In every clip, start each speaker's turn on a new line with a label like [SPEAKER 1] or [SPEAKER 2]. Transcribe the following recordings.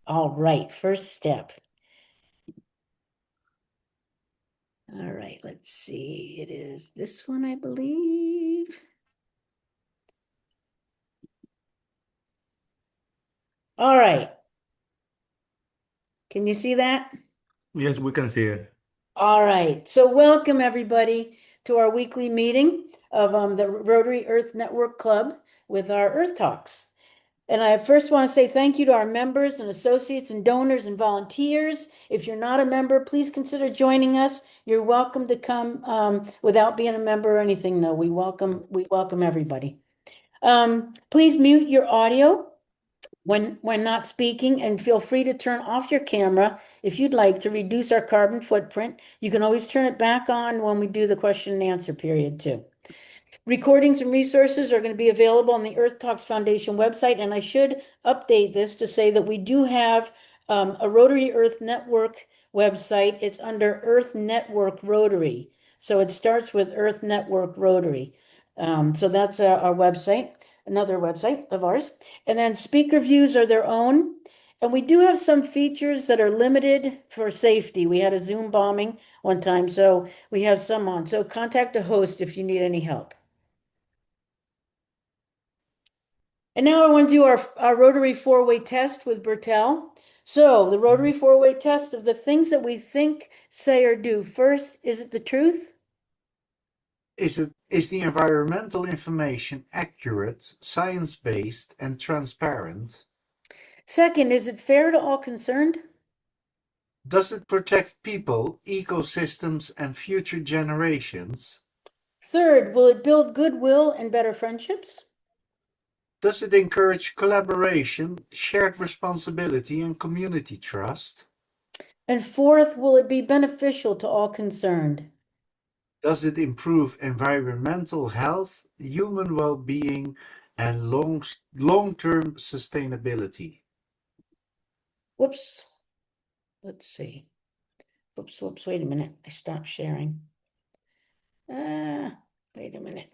[SPEAKER 1] All right, first step. All right, let's see. It is this one, I believe. All right. Can you see that?
[SPEAKER 2] Yes, we can see it.
[SPEAKER 1] All right. So welcome everybody to our weekly meeting of the Rotary Earth Network Club with our Earth Talks. And I first want to say thank you to our members and associates and donors and volunteers. If you're not a member, please consider joining us. You're welcome to come without being a member or anything, though. We welcome everybody. Please mute your audio when not speaking, and feel free to turn off your camera if you'd like to reduce our carbon footprint. You can always turn it back on when we do the question and answer period too. Recordings and resources are going to be available on the Earth Talks Foundation website, and I should update this to say that we do have a Rotary Earth Network website. It's under Earth Network Rotary. So it starts with Earth Network Rotary. So that's our website, another website of ours. And then speaker views are their own. And we do have some features that are limited for safety. We had a Zoom bombing one time, so we have some on. So contact a host if you need any help. And now I want to do our rotary four-way test with Bertel. So the rotary four-way test of the things that we think, say, or do. First, is it the truth?
[SPEAKER 3] Is the environmental information accurate, science-based, and transparent?
[SPEAKER 1] Second, is it fair to all concerned?
[SPEAKER 3] Does it protect people, ecosystems, and future generations?
[SPEAKER 1] Third, will it build goodwill and better friendships?
[SPEAKER 3] Does it encourage collaboration, shared responsibility, and community trust?
[SPEAKER 1] And fourth, will it be beneficial to all concerned?
[SPEAKER 3] Does it improve environmental health, human well-being, and long-term sustainability?
[SPEAKER 1] Whoops. Let's see. Whoops, wait a minute. I stopped sharing. Wait a minute.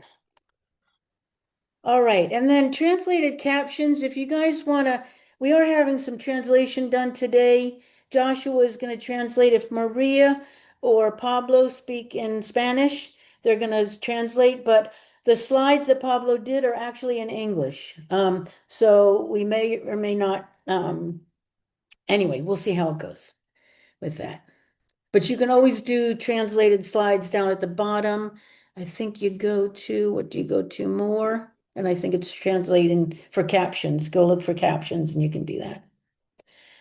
[SPEAKER 1] All right, and then translated captions, if you guys want to, we are having some translation done today. Joshua is going to translate. If Maria or Pablo speak in Spanish, they're going to translate, but the slides that Pablo did are actually in English. So we may or may not, anyway, we'll see how it goes with that. But you can always do translated slides down at the bottom. I think you go to, what do you go to more? And I think it's translating for captions. Go look for captions and you can do that.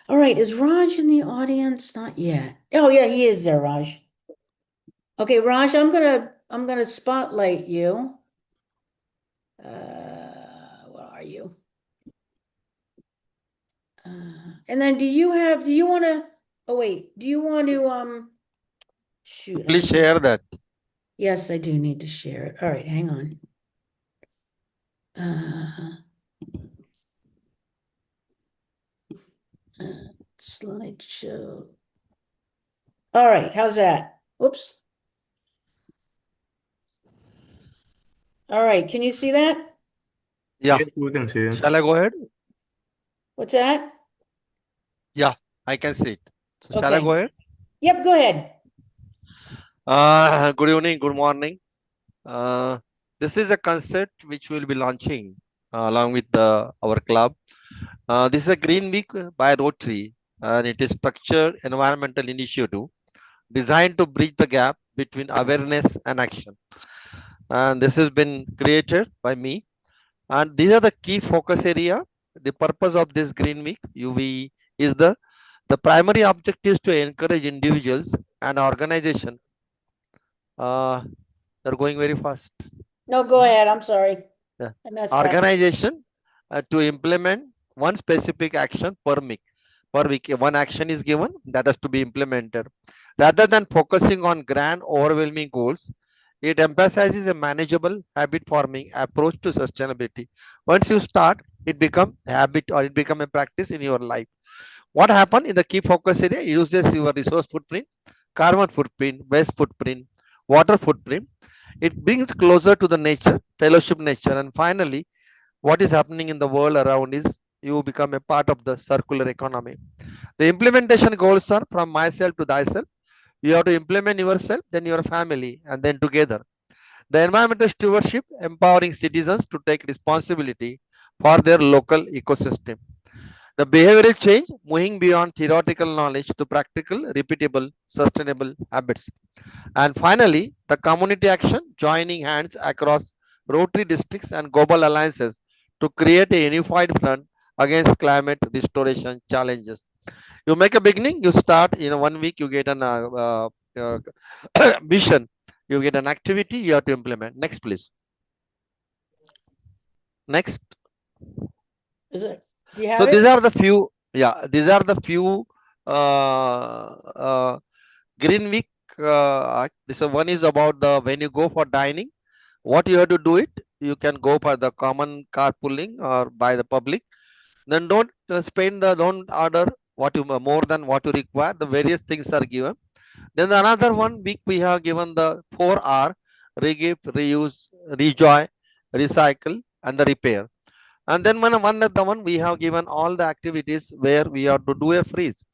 [SPEAKER 1] All right, is Raj in the audience? Not yet. Oh yeah, he is there, Raj. Okay, Raj, I'm gonna spotlight you. Where are you? And then do you want to, oh wait, do you want to, shoot.
[SPEAKER 4] Please share that.
[SPEAKER 1] Yes, I do need to share it. All right, hang on. Slideshow. All right, how's that? Whoops. All right, can you see that?
[SPEAKER 4] Yeah.
[SPEAKER 2] Yes, we can see it.
[SPEAKER 4] Shall I go ahead?
[SPEAKER 1] What's that?
[SPEAKER 4] Yeah, I can see it. So shall I
[SPEAKER 1] Okay.
[SPEAKER 4] go ahead?
[SPEAKER 1] Yep, go ahead.
[SPEAKER 4] Good evening, good morning. This is a concept which we'll be launching along with our club. This is a Green Week by Rotary, and it is structured environmental initiative designed to bridge the gap between awareness and action. And this has been created by me. And these are the key focus area. The purpose of this Green Week UV is the primary objective is to encourage individuals and organization. They're going very fast.
[SPEAKER 1] No, go ahead. I'm sorry.
[SPEAKER 4] Yeah.
[SPEAKER 1] I messed up.
[SPEAKER 4] Organization to implement one specific action per week. Per week, one action is given that has to be implemented. Rather than focusing on grand, overwhelming goals, it emphasizes a manageable habit-forming approach to sustainability. Once you start, it becomes a habit or it becomes a practice in your life. What happened in the key focus area uses your resource footprint, carbon footprint, waste footprint, water footprint. It brings closer to the nature, fellowship nature, and finally, what is happening in the world around is you become a part of the circular economy. The implementation goals are from myself to thyself. You have to implement yourself, then your family, and then together. The environmental stewardship, empowering citizens to take responsibility for their local ecosystem. The behavioral change, moving beyond theoretical knowledge to practical, repeatable, sustainable habits. And finally, the community action, joining hands across Rotary districts and global alliances to create a unified front against climate restoration challenges. You make a beginning, you start in 1 week, you get an uh, mission, you get an activity, you have to implement. Next, please. Next.
[SPEAKER 1] Is it, do you
[SPEAKER 4] So
[SPEAKER 1] have
[SPEAKER 4] these
[SPEAKER 1] it?
[SPEAKER 4] are the few, yeah, these are the few Green Week. This one is about the when you go for dining, what you have to do it. You can go for the common carpooling or by the public. Then don't don't order what you more than what you require. The various things are given. Then another 1 week we have given the 4R: regive, reuse, rejoin, recycle, and the repair. And then one of the one we have given all the activities where we have to do a freeze,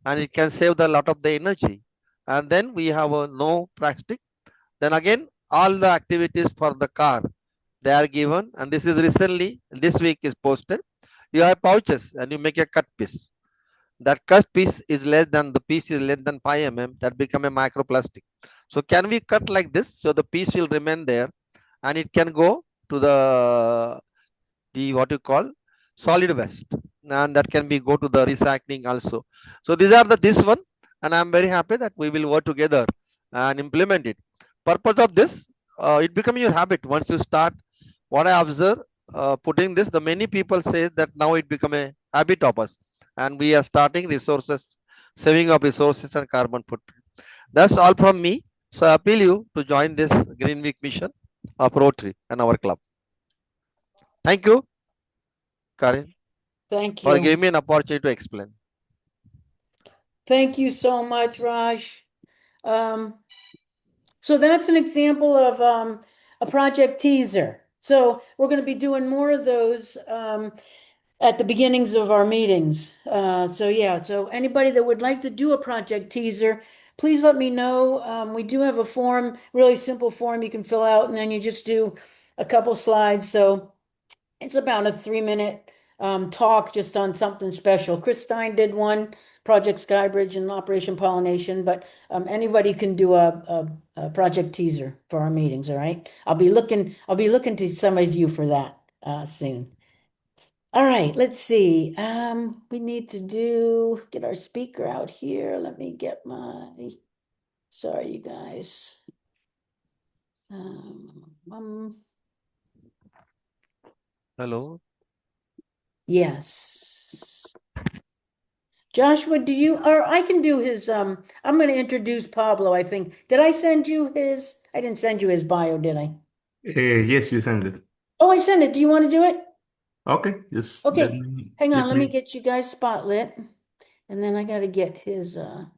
[SPEAKER 4] and it can save the lot of the energy. And then we have a no plastic. Then again all the activities for the car they are given, and this is recently this week is posted. You have pouches and you make a cut piece. That cut piece is less than the piece is less than 5 mm, that become a microplastic. So can we cut like this so the piece will remain there and it can go to the what you call solid waste, and that can be go to the recycling also. So these are the this one, and I'm very happy that we will work together and implement it. Purpose of this, it become your habit once you start. What I observe, putting this, the many people say that now it become a habit of us, and we are starting resources, saving of resources and carbon footprint. That's all from me. So I appeal you to join this Green Week mission of Rotary and our club. Thank you, Karin,
[SPEAKER 1] Thank
[SPEAKER 4] for
[SPEAKER 1] you.
[SPEAKER 4] giving me an opportunity to explain.
[SPEAKER 1] Thank you so much, Raj. So that's an example of a project teaser. So we're going to be doing more of those at the beginnings of our meetings. So yeah, so anybody that would like to do a project teaser, please let me know. We do have a form, really simple form you can fill out, and then you just do a couple slides. So it's about a 3 minute talk just on something special. Chris Stein did one, Project Skybridge and Operation Pollination, but anybody can do a project teaser for our meetings, all right? I'll be looking to some of you for that soon. All right, let's see. We need to get our speaker out here. Let me get sorry, you guys.
[SPEAKER 4] Hello.
[SPEAKER 1] Yes. Joshua, or I can do his, I'm going to introduce Pablo, I think. Did I send you I didn't send you his bio, did I?
[SPEAKER 2] Yes, you send it.
[SPEAKER 1] Oh, I sent it. Do you want to do it?
[SPEAKER 2] Okay, just
[SPEAKER 1] Okay, hang on.
[SPEAKER 2] let
[SPEAKER 1] Let me
[SPEAKER 2] me.
[SPEAKER 1] get you guys spotlit. And then I got to get let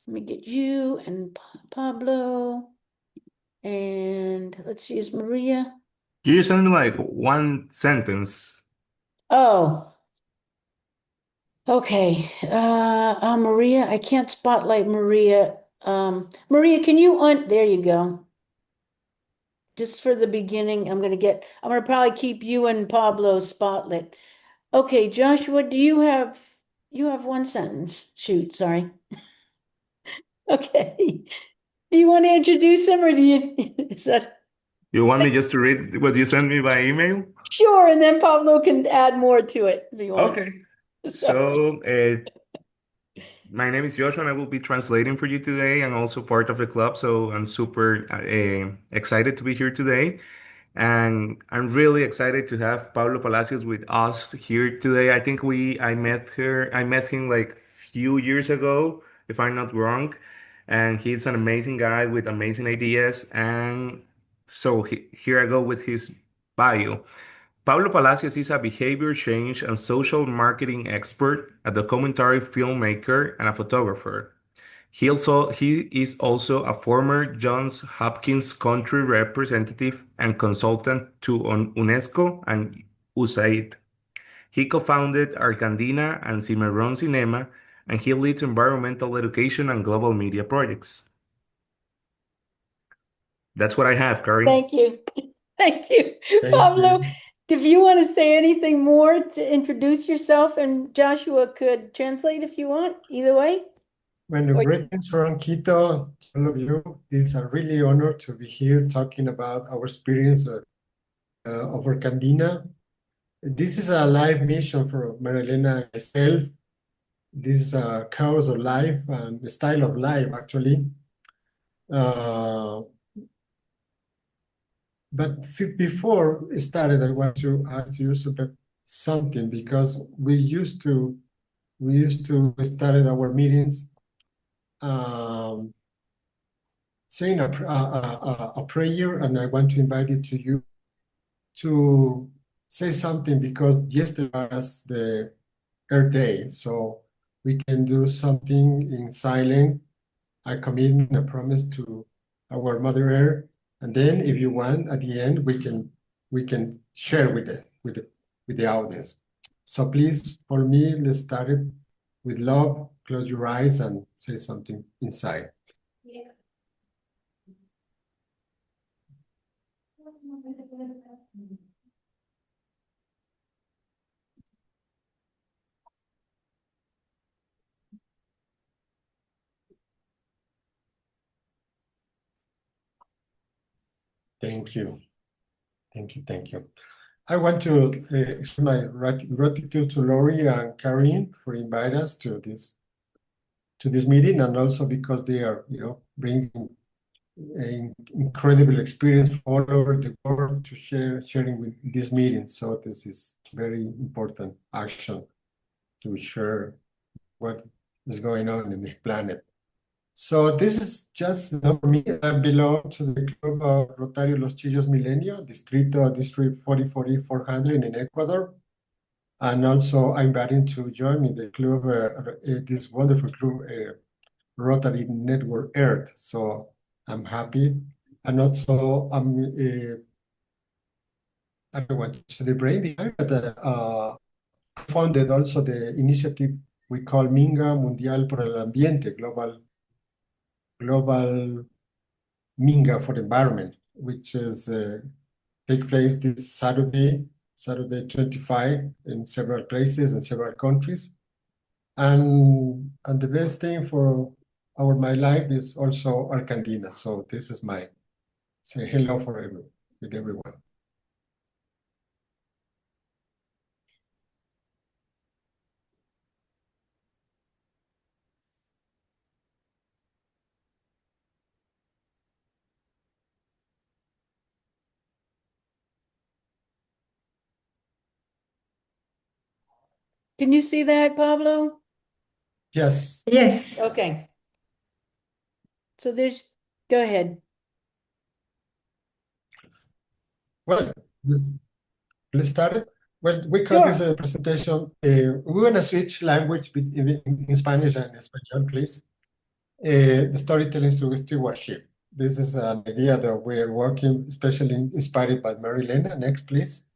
[SPEAKER 1] me get you and Pablo. And let's see, is Maria?
[SPEAKER 2] You just send like one sentence.
[SPEAKER 1] Oh, okay. Maria, I can't spotlight Maria. Maria, can you there you go. Just for the beginning, I'm gonna probably keep you and Pablo spotlit. Okay, Joshua, you have one sentence? Shoot, sorry. Okay. Do you want to introduce him or is that?
[SPEAKER 2] You want me just to read what you sent me by email?
[SPEAKER 1] Sure, and then Pablo can add more to it if you want.
[SPEAKER 2] Okay.
[SPEAKER 1] Sorry.
[SPEAKER 2] So, my name is Joshua, and I will be translating for you today and also part of the club. So I'm super excited to be here today. And I'm really excited to have Pablo Palacios with us here today. I think I met him like few years ago, if I'm not wrong. And he's an amazing guy with amazing ideas. And so here I go with his bio. Pablo Palacios is a behavior change and social marketing expert, a documentary filmmaker, and a photographer. He is also a former Johns Hopkins country representative and consultant to UNESCO and USAID. He co-founded Arcandina and Cimarron Cinema, and he leads environmental education and global media projects. That's what I have, Kari.
[SPEAKER 1] Thank you. Thank you.
[SPEAKER 3] Thank
[SPEAKER 1] Pablo,
[SPEAKER 3] you.
[SPEAKER 1] if you want to say anything more to introduce yourself, and Joshua could translate if you want, either way.
[SPEAKER 5] Bueno,
[SPEAKER 1] Or-
[SPEAKER 5] greetings from Quito, all of you. It's a really honor to be here talking about our experience of Arcandina. This is a live mission for Marilena and myself. This is a course of life and style of life, actually. But before it started, I want to ask you something, because we used to started our meetings saying a prayer, and I want to invite it to you to say something, because yesterday was the Earth Day, so we can do something in silent, a commitment, a promise to our Mother Earth, and then if you want, at the end, we can share with the audience. So please, for me, let's start it with love. Close your eyes and say something inside.
[SPEAKER 1] Yeah.
[SPEAKER 5] Thank you. Thank you. Thank you. I want to express my gratitude to Lori and Karin for inviting us to this meeting, and also because they are, bringing an incredible experience all over the world to sharing with this meeting. So this is very important action to share what is going on in the planet. So this is just not for me. I belong to the Club of Rotario Los Chillos Milenio, District 400 in Ecuador. And also I'm inviting to join me the club, this wonderful club, Rotary Network Earth. So I'm happy. And also I don't want to say the brain behind, but founded also the initiative we call Minga Mundial por el Ambiente, global Minga for the environment, which is take place this Saturday 25, in several places and several countries. And the best thing for my life is also Arcandina. So this is my say hello with everyone.
[SPEAKER 1] Can you see that, Pablo?
[SPEAKER 5] Yes.
[SPEAKER 6] Yes.
[SPEAKER 1] Okay. So go ahead.
[SPEAKER 5] Well, let's start it. Well, we call this a presentation. We're going to switch language in Spanish and Espanol, please. The storytelling through stewardship. This is an idea that we're working, especially inspired by Marilena. Next, please.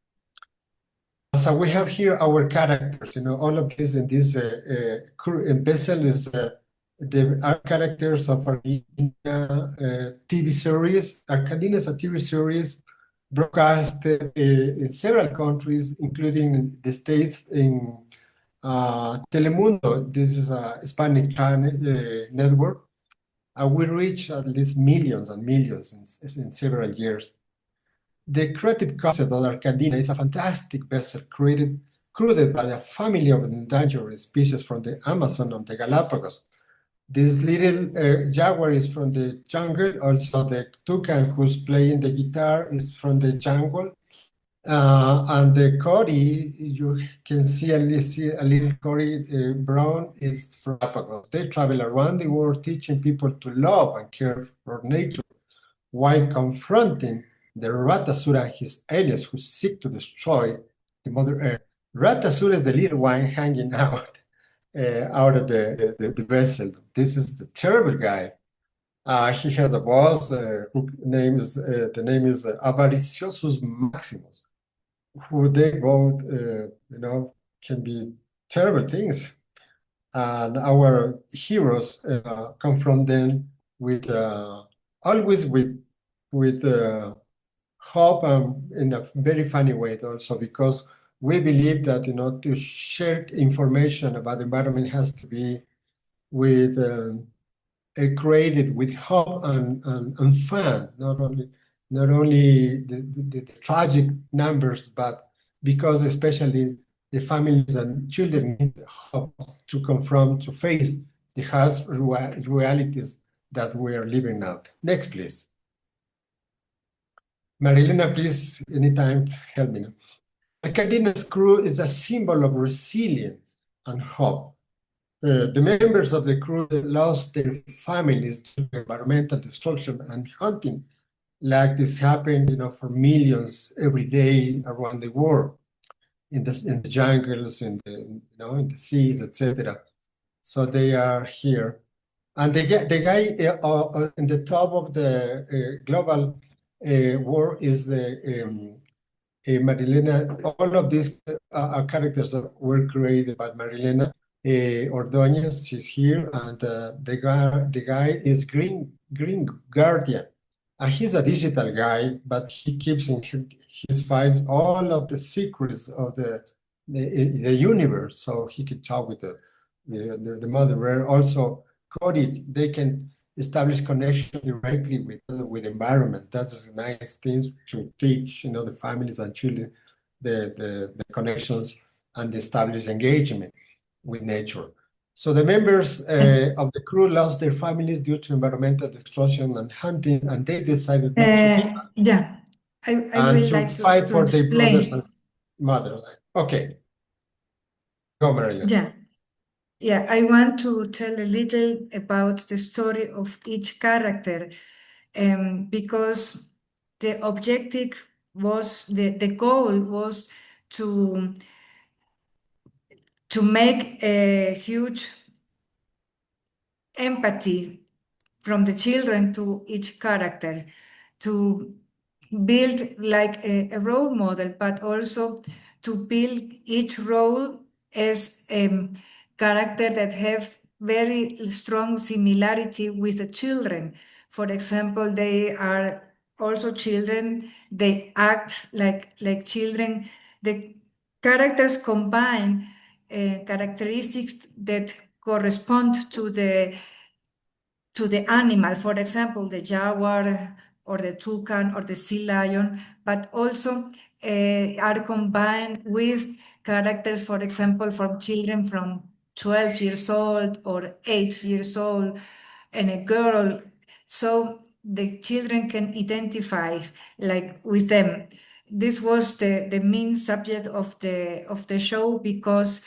[SPEAKER 5] So we have here our characters. All of this in this vessel is our characters of Arcandina TV series. Arcandina is a TV series broadcast in several countries, including the States, in Telemundo. This is a Hispanic channel network. We reach at least millions and millions in several years. The creative concept of Arcandina is a fantastic vessel crewed by a family of endangered species from the Amazon and the Galapagos. This little jaguar is from the jungle. Also, the toucan who's playing the guitar is from the jungle. And the Cory, you can see a little Cory brown is from Galapagos. They travel around the world teaching people to love and care for nature while confronting the Ratasura and his aliens who seek to destroy the Mother Earth. Ratasura is the little one hanging out of the vessel. This is the terrible guy. He has a boss the name is Avariciosus Maximus, who they both, can be terrible things. And our heroes come from them with always with hope, in a very funny way also, because we believe that to share information about the environment has to be with created with hope and fun, not only the tragic numbers, but because especially the families and children need hope to confront, to face the harsh realities that we are living now. Next, please. Marilena, please, anytime, help me. Arcandina's crew is a symbol of resilience and hope. The members of the crew lost their families to environmental destruction and hunting, like this happened, for millions every day around the world, in the jungles, in the seas, etc. So they are here, and the guy in the top of the global war is the Marilena. All of these are characters that were created by Marilena Ordóñez. She's here, and the guy is Green Guardian, and he's a digital guy, but he keeps in his files all of the secrets of the universe, so he could talk with the mother. Where also Cody, they can establish connection directly with environment. That's a nice things to teach, the families and children the connections and establish engagement with nature. So the members of the crew lost their families due to environmental destruction and hunting, and they decided not to give up
[SPEAKER 6] Yeah, I
[SPEAKER 5] and
[SPEAKER 6] would
[SPEAKER 5] to
[SPEAKER 6] like
[SPEAKER 5] fight
[SPEAKER 6] to
[SPEAKER 5] for their brothers
[SPEAKER 6] explain.
[SPEAKER 5] and mothers. Okay, go, Marilyn.
[SPEAKER 6] Yeah, I want to tell a little about the story of each character, because the objective was, the goal was to make a huge empathy from the children to each character, to build like a role model, but also to build each role as a character that have very strong similarity with the children. For example, they are also children, they act like children. The characters combine characteristics that correspond to the animal, for example, the jaguar or the toucan or the sea lion, but also are combined with characters, for example, from children from 12 years old or 8 years old, and a girl. So the children can identify like with them. This was the main subject of the show, because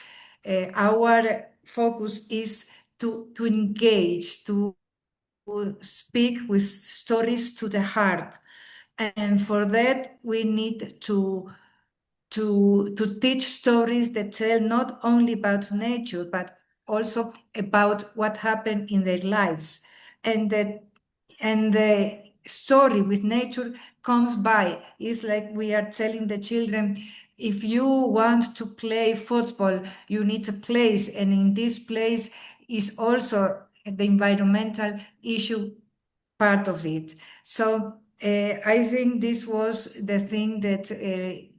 [SPEAKER 6] our focus is to engage, to speak with stories to the heart. And for that, we need to teach stories that tell not only about nature, but also about what happened in their lives. And the story with nature comes by. It's like we are telling the children, if you want to play football, you need a place, and in this place is also the environmental issue part of it. So I think this was the thing that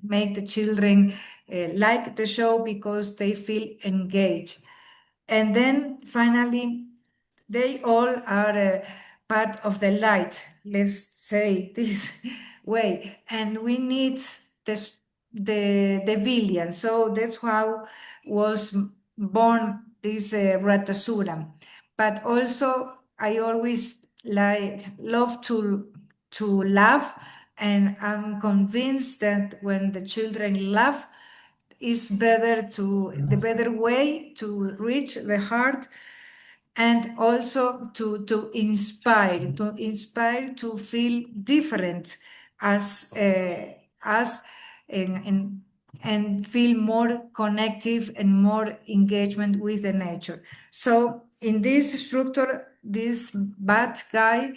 [SPEAKER 6] made the children like the show, because they feel engaged. And then finally, they all are part of the light, let's say this way, and we need this, the villain. So that's how was born this Ratasura. But also, I always love to laugh, and I'm convinced that when the children laugh, is the better way to reach the heart, and also to inspire to feel different as us, and feel more connective and more engagement with the nature. So in this structure, this bad guy,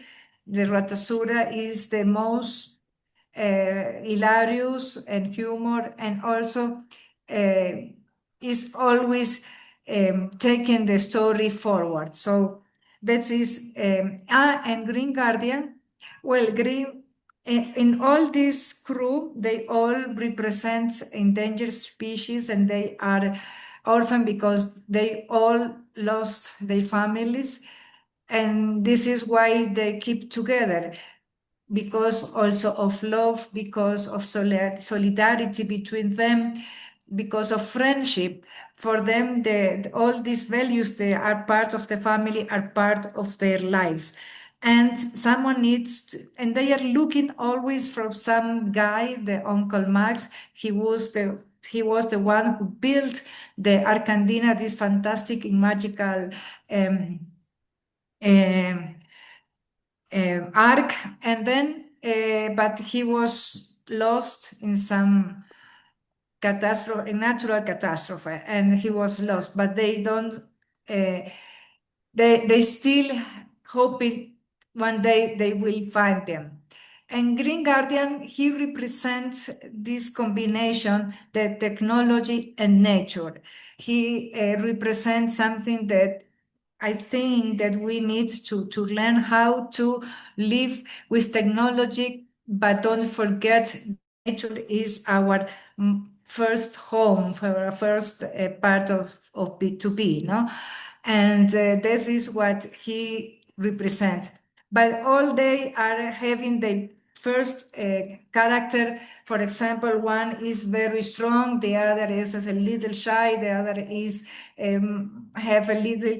[SPEAKER 6] the Ratasura, is the most hilarious and humor, and also is always taking the story forward. So that is, and Green Guardian, well, in all this crew, they all represent endangered species and they are orphan because they all lost their families. And this is why they keep together, because also of love, because of solidarity between them, because of friendship. For them, all these values, they are part of the family, are part of their lives. And someone needs to, and they are looking always from some guy, the Uncle Max. He was the one who built the Arcandina, this fantastic and magical um, arc, and then but he was lost in some catastrophe, a natural catastrophe, and he was lost. But they don't. They still hoping one day they will find them. And Green Guardian, he represents this combination, the technology and nature. He represents something that I think that we need to learn how to live with technology, but don't forget nature is our first home, for our first part of B2B, no? And this is what he represents. But all they are having the first character. For example, one is very strong, the other is a little shy, the other is have a little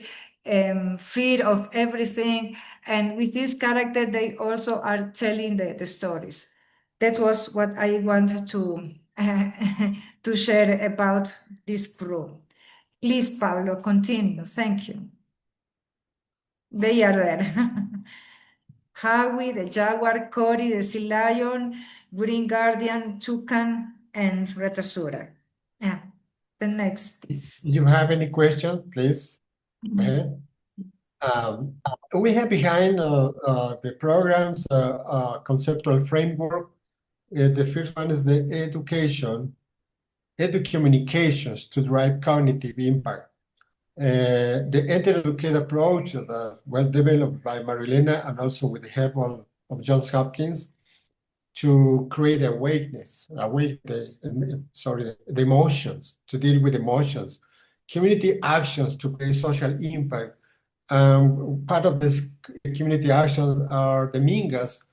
[SPEAKER 6] fear of everything. And with this character, they also are telling the stories. That was what I wanted to share about this crew. Please, Pablo, continue. Thank you. They are there. Howie, the jaguar, Cory, the sea lion, Green Guardian, toucan, and Ratasura. Yeah. The next, please.
[SPEAKER 5] You have any questions, please? Go ahead. We have behind the program's conceptual framework. The first one is the edu-communications to drive cognitive impact. The enter-educate approach that was developed by Marilena and also with the help of Johns Hopkins to create the emotions, to deal with emotions, community actions to create social impact. Part of this community actions are the Mingas.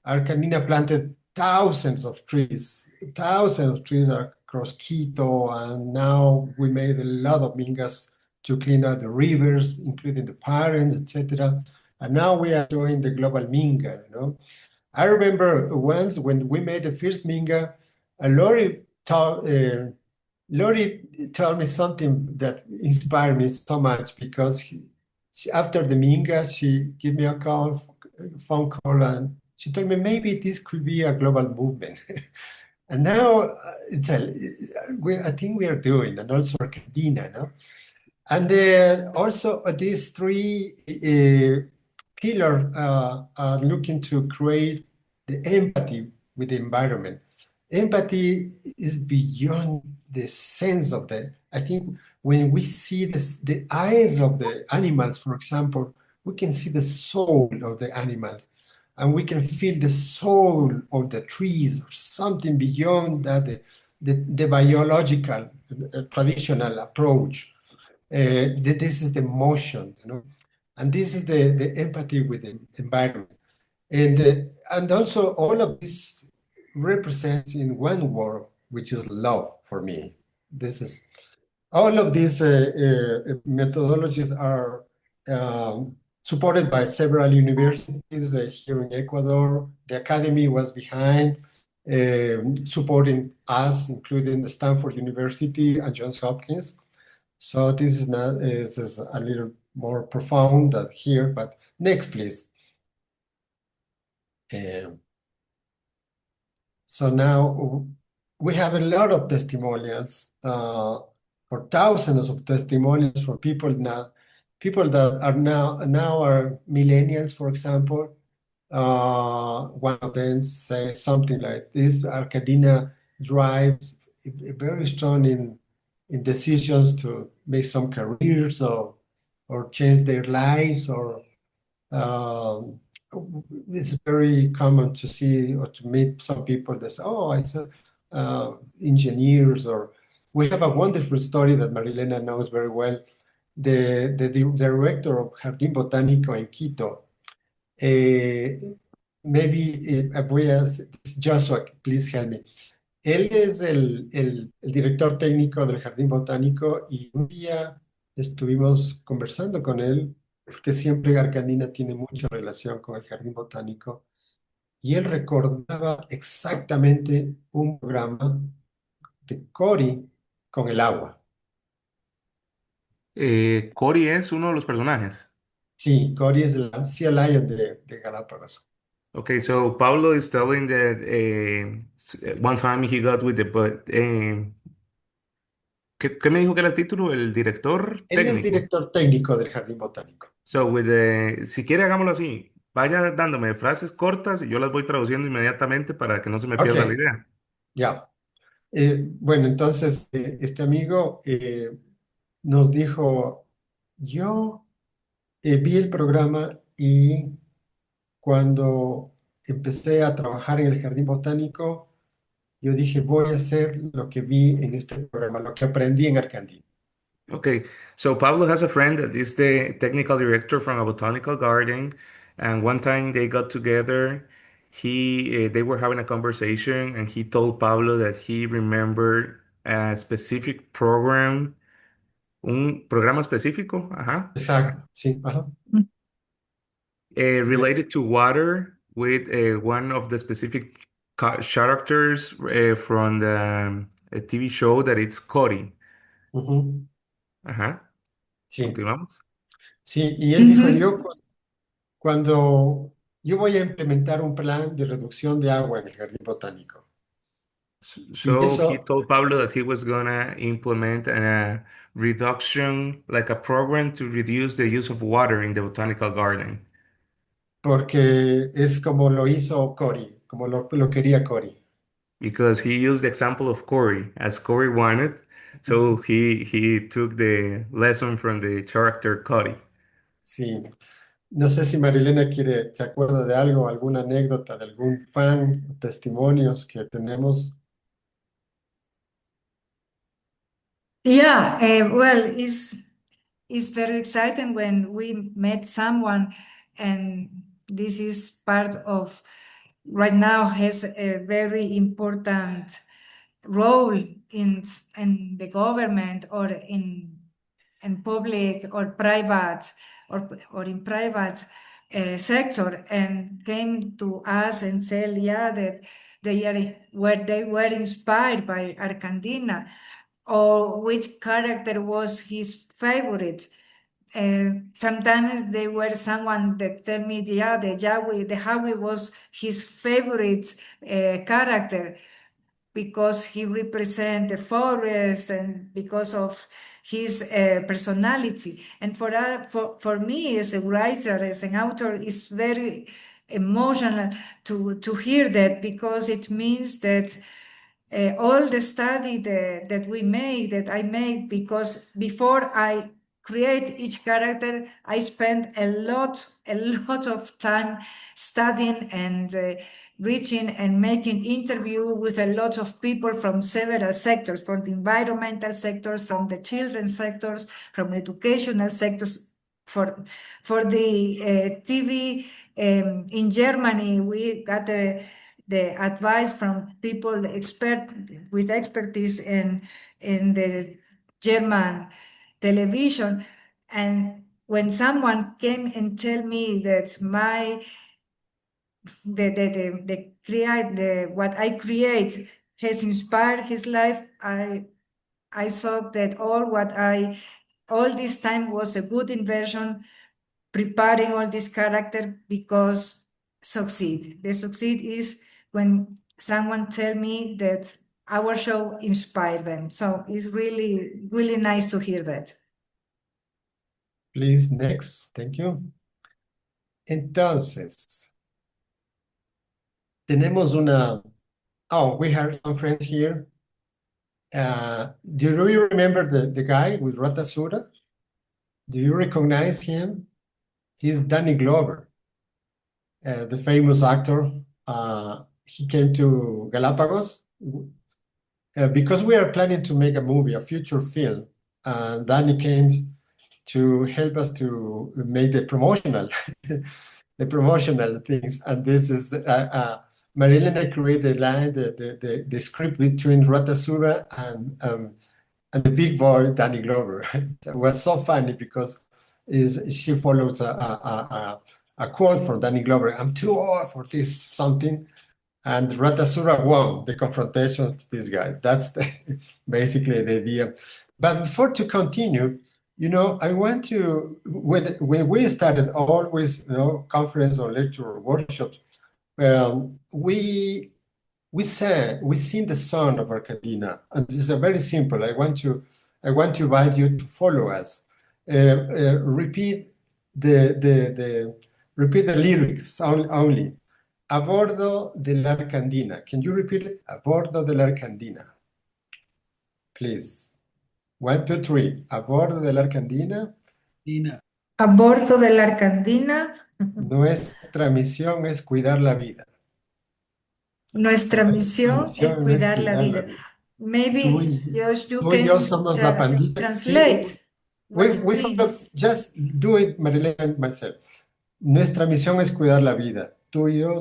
[SPEAKER 5] Arcandina planted thousands of trees across Quito, and now we made a lot of Mingas to clean out the rivers, including the parents, etc. And now we are doing the global Minga, you know. I remember once when we made the first Minga, Lori told me something that inspired me so much, because after the Minga, she gave me a phone call, and she told me maybe this could be a global movement. And now I think we are doing, and also Arcandina, no? And also these three pillars are looking to create the empathy with the environment. Empathy is beyond the sense of I think when we see the eyes of the animals, for example, we can see the soul of the animals, and we can feel the soul of the trees, or something beyond that, the biological traditional approach. This is the motion, you know, and this is the empathy with the environment. And also all of this represents in one word, which is love for me. All of these methodologies are supported by several universities here in Ecuador. The academy was behind, supporting us, including the Stanford University and Johns Hopkins. So this is a little more profound than here, but next, please. So now we have a lot of testimonials, or thousands of testimonials from people that are now are millennials, for example. One of them says something like this: Arcandina drives very strong in in decisions to make some careers or change their lives or um, it's very common to see or to meet some people that say, oh, it's engineers or we have a wonderful story that Marilena knows very well. The director of Jardín Botánico in Quito, maybe voy a, Joshua, please help me. Él es el director técnico del Jardín Botánico y un día estuvimos conversando con él, porque siempre Arcandina tiene mucha relación con el Jardín Botánico, y él recordaba exactamente un programa de Cory con el agua.
[SPEAKER 2] Cory es uno de los personajes.
[SPEAKER 5] Sí, Cory es la Sea Lion de Galápagos.
[SPEAKER 2] Okay, so Pablo is telling that one time he got with the but ¿qué me dijo que era el título? El director
[SPEAKER 5] Él es
[SPEAKER 2] técnico.
[SPEAKER 5] director técnico del Jardín Botánico.
[SPEAKER 2] So with si quiere hagámoslo así, vaya dándome frases cortas y yo las voy traduciendo inmediatamente para que no se me
[SPEAKER 5] Ok,
[SPEAKER 2] pierda la idea.
[SPEAKER 5] ya. Bueno, entonces este amigo nos dijo, yo vi el programa y cuando empecé a trabajar en el Jardín Botánico, yo dije, voy a hacer lo que vi en este programa, lo que aprendí en Arcandina.
[SPEAKER 2] Okay, so Pablo has a friend that is the technical director from a botanical garden, and one time they got together. They were having a conversation, and he told Pablo that he remembered a specific program, un programa específico, ajá,
[SPEAKER 5] Exacto, sí, ajá. Yes.
[SPEAKER 2] related to water with one of the specific characters from the TV show that it's Cody.
[SPEAKER 5] Ujú,
[SPEAKER 2] Ajá,
[SPEAKER 5] sí,
[SPEAKER 2] continuamos.
[SPEAKER 5] sí, y él dijo, cuando yo voy a implementar un plan de reducción de agua en el Jardín Botánico. Y
[SPEAKER 2] So he
[SPEAKER 5] eso
[SPEAKER 2] told Pablo that he was gonna implement a reduction, like a program to reduce the use of water in the botanical garden,
[SPEAKER 5] porque es como lo hizo Cory, como lo quería Cory.
[SPEAKER 2] because he used the example of Corey as Corey wanted. So he took the lesson from the character Cody.
[SPEAKER 5] Sí, no sé si Marilena se acuerda de algo, alguna anécdota de algún fan, testimonios que tenemos.
[SPEAKER 6] Yeah, well, it's very exciting when we met someone, and this is part of right now has a very important role in the government or in public or private or in private sector, and came to us and said, yeah, that they were inspired by Arcandina, or which character was his favorite. Sometimes they were someone that tell me, yeah, the Howie was his favorite character because he represents the forest and because of his personality. And for me as a writer, as an author, it's very emotional to hear that, because it means that all the study that we made, that I made, because before I create each character, I spent a lot of time studying and reaching and making interview with a lot of people from several sectors, from the environmental sectors, from the children's sectors, from educational sectors. For the TV in Germany, we got the advice from people with expertise in the German television. And when someone came and tell me that what I create has inspired his life, I thought that all this time was a good inversion, preparing all this character because succeed. The succeed is when someone tell me that our show inspired them. So it's really, really nice to hear that.
[SPEAKER 5] Please, next. Thank you. Entonces, tenemos una... Oh, we have some friends here. Do you remember the guy with Ratasura? Do you recognize him? He's Danny Glover, the famous actor. He came to Galapagos because we are planning to make a movie, a feature film. Danny came to help us to make the promotional, the promotional things. And this is Marilena created the line, the script between Ratasura and the big boy Danny Glover. It was so funny because she follows a quote from Danny Glover. I'm too old for this something. And Ratasura won the confrontation to this guy. That's basically the idea. But before to continue, I want to, when we started always, conference or lecture or workshops, we sing the song of Arcandina, and this is very simple. I want to invite you to follow us. Repeat repeat the lyrics only. A bordo de la Arcandina. Can you repeat it? A bordo de la Arcandina. Please. 1, 2, 3. A bordo de la Arcandina.
[SPEAKER 6] A bordo de la Arcandina,
[SPEAKER 5] Nuestra misión es cuidar la vida.
[SPEAKER 6] nuestra misión es
[SPEAKER 5] Misión es
[SPEAKER 6] cuidar la
[SPEAKER 5] cuidar la
[SPEAKER 6] vida.
[SPEAKER 5] vida.
[SPEAKER 6] Maybe Josh, you
[SPEAKER 5] Tú y yo
[SPEAKER 6] can
[SPEAKER 5] somos la pandilla.
[SPEAKER 6] translate
[SPEAKER 5] Sí,
[SPEAKER 6] what it
[SPEAKER 5] we follow,
[SPEAKER 6] means.
[SPEAKER 5] just do it, Marilena and myself. Nuestra misión es cuidar la vida. Tú y yo,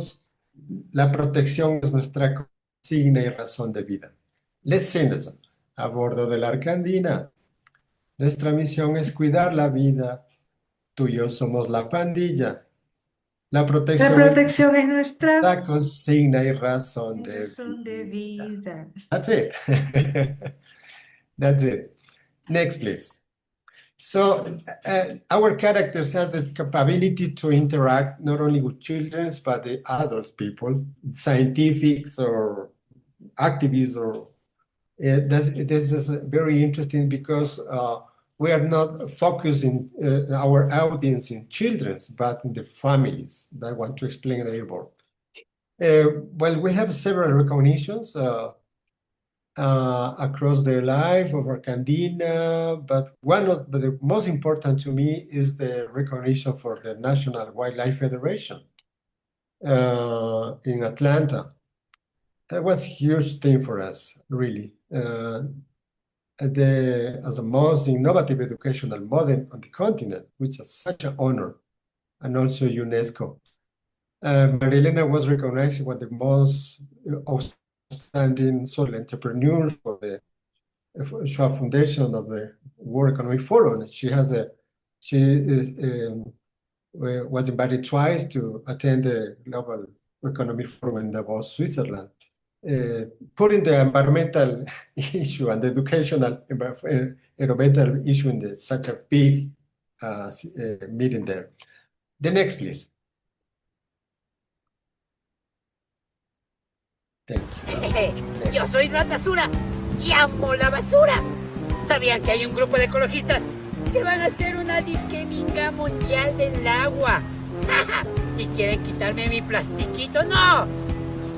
[SPEAKER 5] la protección es nuestra consigna y razón de vida. Let's sing this. A bordo de la Arcandina. Nuestra misión es cuidar la vida. Tú y yo somos la pandilla. La
[SPEAKER 6] La
[SPEAKER 5] protección es
[SPEAKER 6] protección es nuestra
[SPEAKER 5] la consigna y razón de
[SPEAKER 6] razón de
[SPEAKER 5] vida.
[SPEAKER 6] vida.
[SPEAKER 5] That's it. That's it. Next, please. So our characters has the capability to interact not only with children, but the adult people, scientifics or activists, or this is very interesting because we are not focusing our audience in children, but in the families. That I want to explain a little more. Well, we have several recognitions across the life of Arcandina, but one of the most important to me is the recognition for the National Wildlife Federation in Atlanta. That was a huge thing for us, really. As the most innovative educational model on the continent, which is such an honor, and also UNESCO. Marilena was recognized as the most outstanding social entrepreneur for the Schwab Foundation of the World Economic Forum. She was invited twice to attend the Global Economic Forum in Davos, Switzerland. Putting the environmental issue and the educational environmental issue in such a big meeting there. The next, please. Thank you.
[SPEAKER 7] Yo soy Ratasura y amo la basura. ¿Sabían que hay un grupo de ecologistas que van a hacer una disqueminga mundial del agua? ¿Y quieren quitarme mi plastiquito? ¡No!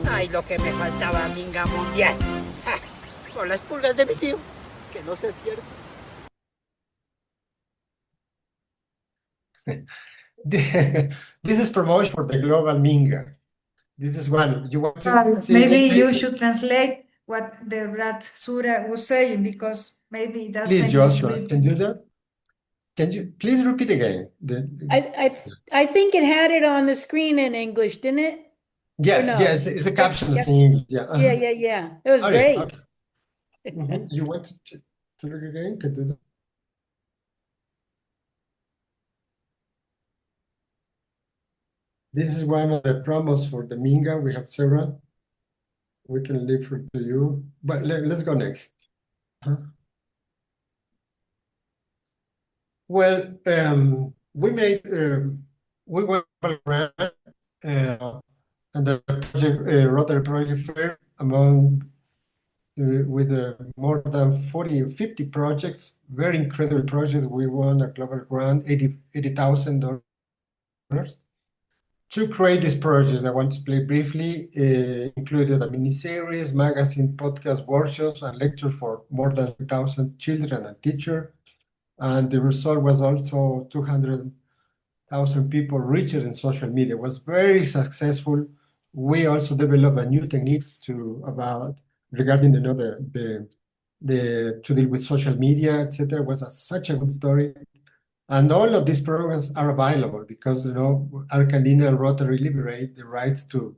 [SPEAKER 7] Ay, lo que me faltaba, minga mundial. Por las pulgas de mi tío. Que no sea cierto.
[SPEAKER 5] This is promotion for the global minga. This is one. You want to see
[SPEAKER 6] Maybe
[SPEAKER 5] it?
[SPEAKER 6] you should translate what the Rat Sura was saying, because maybe it doesn't.
[SPEAKER 5] Please, Joshua, can you do that? Can you please repeat again?
[SPEAKER 1] I think it had it on the screen in English, didn't it?
[SPEAKER 5] Yeah,
[SPEAKER 1] no?
[SPEAKER 5] yeah, it's a caption
[SPEAKER 1] Yeah.
[SPEAKER 5] in English. Yeah,
[SPEAKER 1] Yeah. It was
[SPEAKER 5] Okay,
[SPEAKER 1] great.
[SPEAKER 5] okay. Mhm. You want to look again? Can do that. This is one of the promos for the Minga. We have several. We can leave it to you, but let's go next. Well, we made we went around and the project Rotary Project Fair among with more than 50 projects, very incredible projects. We won a global grant, $80,000 To create this project, I want to play briefly, included a mini-series, magazine, podcast, workshops, and lectures for more than 1,000 children and teachers. And the result was also 200,000 people reached in social media. It was very successful. We also developed a new techniques regarding to deal with social media, etc. It was such a good story. And all of these programs are available because, Arcandina and Rotary liberate the rights to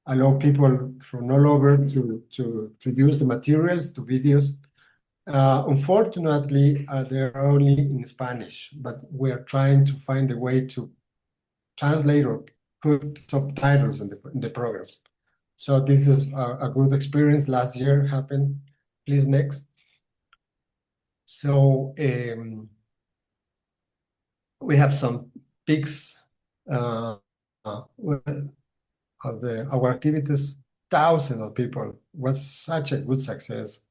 [SPEAKER 5] allow people from all over to use the materials, to videos. Unfortunately, they're only in Spanish, but we're trying to find a way to translate or put subtitles in the programs. So this is a good experience. Last year happened. Please, next. So we have some pics of our activities. Thousands of people. Was such a good success.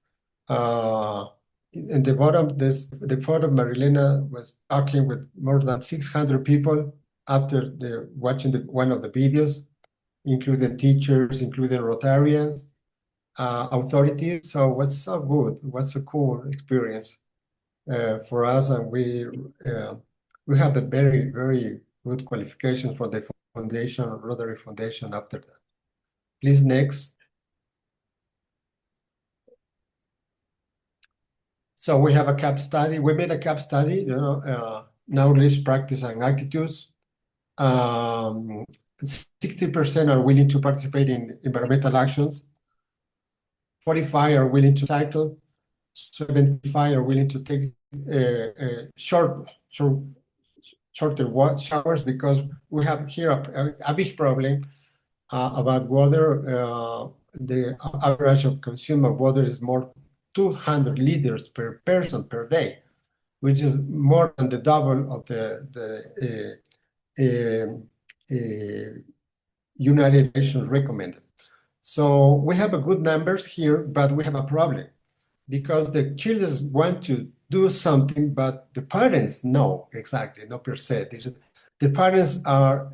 [SPEAKER 5] In the bottom, the photo of Marilena was talking with more than 600 people after watching one of the videos, including teachers, including Rotarians, authorities. So it was so good. It was a cool experience for us, and we have a very, very good qualification for the foundation, Rotary Foundation after that. Please, next. So we have a CAP study. We made a CAP study, knowledge, practice, and attitudes. 60% are willing to participate in environmental actions. 45 are willing to cycle. 75 are willing to take shorter showers, because we have here a big problem about water. The average of consume of water is more 200 liters per person per day, which is more than the double of the United Nations recommended. So we have a good numbers here, but we have a problem because the children want to do something, but the parents know exactly, not per se. The parents are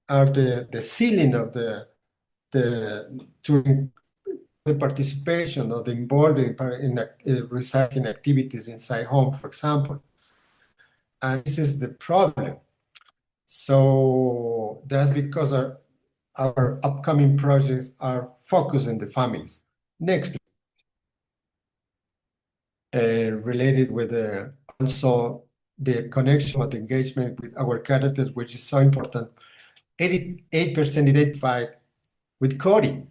[SPEAKER 5] the ceiling of the participation or the involvement in recycling activities inside home, for example. And this is the problem. So that's because our upcoming projects are focused on the families. Next, please. Related with also the connection of the engagement with our characters, which is so important. 88% identified with Cody,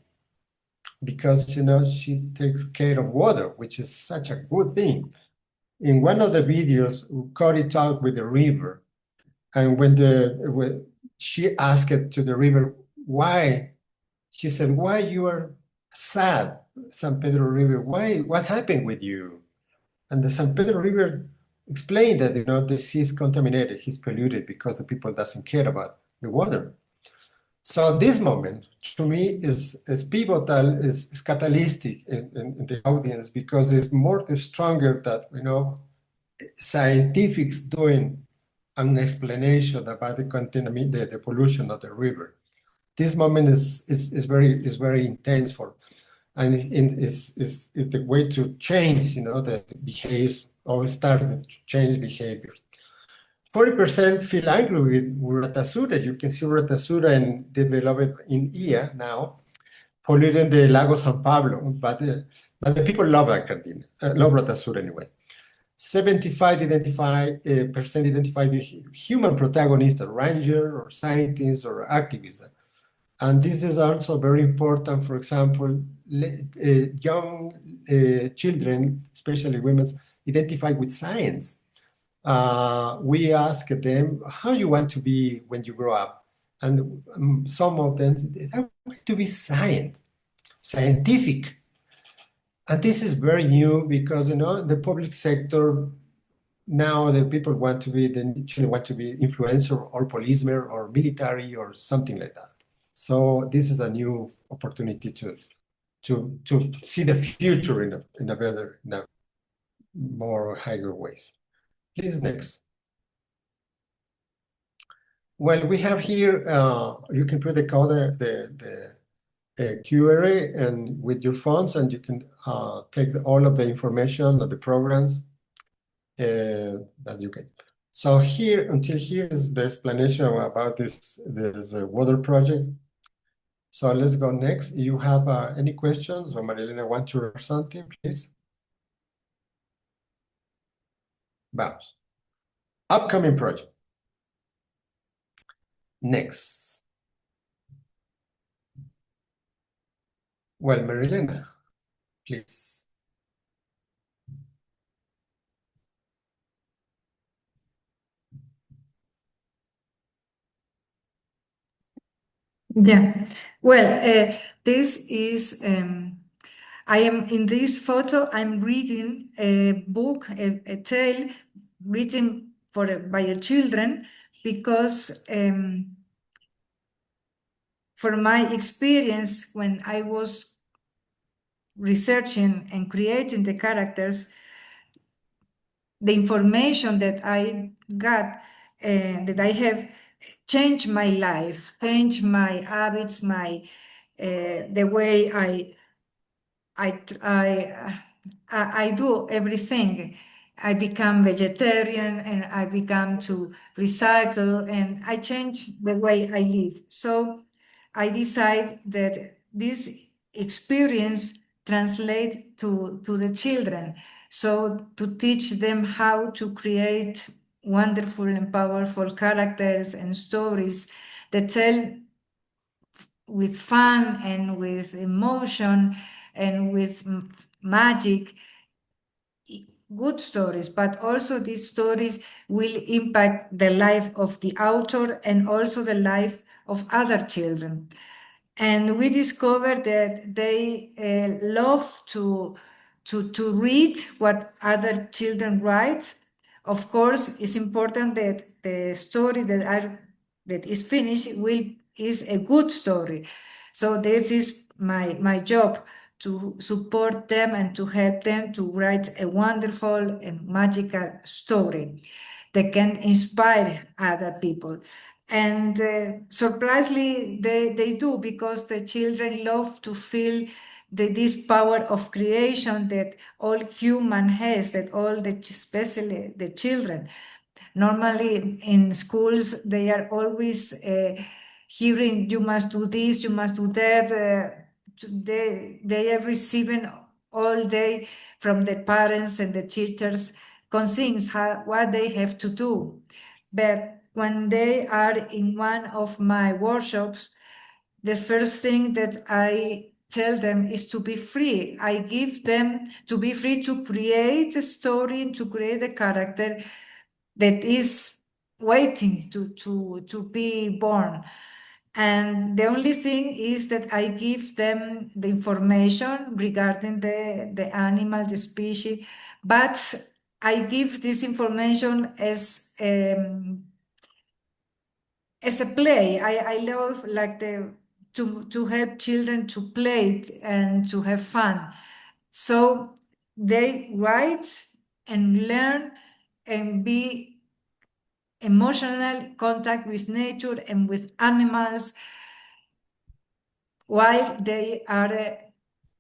[SPEAKER 5] because she takes care of water, which is such a good thing. In one of the videos, Cody talked with the river, and when she asked to the river why, she said, "Why you are sad, San Pedro River? Why? What happened with you?" And the San Pedro River explained that the sea is contaminated, he's polluted because the people doesn't care about the water. So this moment, to me, is pivotal, is catalytic in the audience, because it's stronger that scientifics doing an explanation about the pollution of the river. This moment is very intense and is the way to change the behaviors, or start to change behaviors. 40% feel angry with Ratasura. You can see Ratasura and developed in IA now, polluting the Lago San Pablo, but the people love Arcandina, love Ratasura anyway. 75% identify the human protagonist, a ranger or scientist or activist. And this is also very important. For example, young children, especially women, identify with science. We ask them, how you want to be when you grow up? And some of them say, I want to be scientific. And this is very new because, the public sector, now the people want to be, the children want to be influencer or policeman or military or something like that. So this is a new opportunity to see the future in a better, in a more higher ways. Please, next. Well, we have here, you can put the code, the query and with your phones, and you can take all of the information of the programs that you can. So here, until here is the explanation about this water project. So let's go next. You have any questions, or Marilena want to add something, please? Vamos. Upcoming project. Next. Well, Marilena, please.
[SPEAKER 6] Yeah. Well, this is, I am in this photo, I'm reading a book, a tale written by a children, because for my experience when I was researching and creating the characters, the information that I got, that I have, changed my life, changed my habits, the way I do everything. I become vegetarian and I become to recycle, and I change the way I live. So I decide that this experience translate to the children. So to teach them how to create wonderful and powerful characters and stories that tell with fun and with emotion and with magic, good stories, but also these stories will impact the life of the author and also the life of other children. And we discovered that they love to read what other children write. Of course, it's important that the story that is finished is a good story. So this is my job, to support them and to help them to write a wonderful and magical story that can inspire other people. And surprisingly, they do, because the children love to feel this power of creation that all human has, that all especially the children. Normally in schools, they are always hearing, you must do this, you must do that. They are receiving all day from the parents and the teachers consigns what they have to do. But when they are in one of my workshops, the first thing that I tell them is to be free. I give them to be free to create a story, to create a character that is waiting to be born. And the only thing is that I give them the information regarding the animal, the species, but I give this information as a play. I love like to help children to play it and to have fun. So they write and learn and be emotional contact with nature and with animals while they are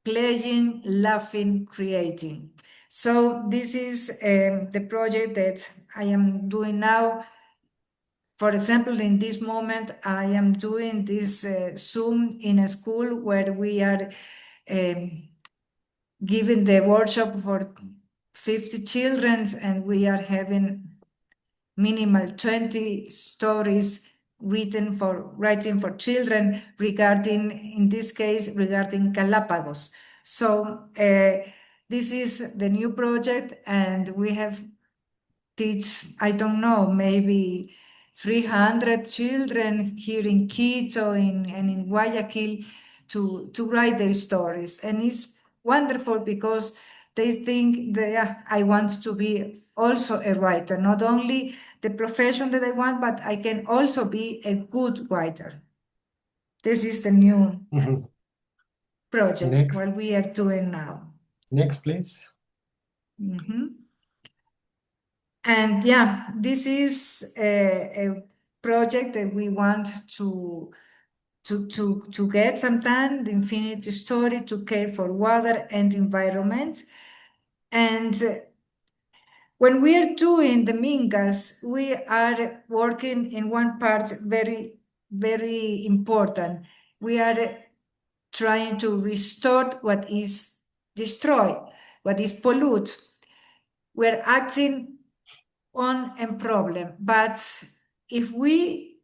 [SPEAKER 6] playing, laughing, creating. So this is the project that I am doing now. For example, in this moment, I am doing this Zoom in a school where we are giving the workshop for 50 children, and we are having minimal 20 stories writing for children regarding, in this case, regarding Galapagos. So this is the new project, and we have teach, I don't know, maybe 300 children here in Quito and in Guayaquil to write their stories. And it's wonderful because they think I want to be also a writer, not only the profession that I want, but I can also be a good writer. This is the new project,
[SPEAKER 5] Next.
[SPEAKER 6] what we are doing now.
[SPEAKER 5] Next, please.
[SPEAKER 6] And yeah, this is a project that we want to get sometime, the infinity story, to care for water and environment. And when we are doing the Mingas, we are working in one part very, very important. We are trying to restore what is destroyed, what is polluted. We're acting on a problem, but if we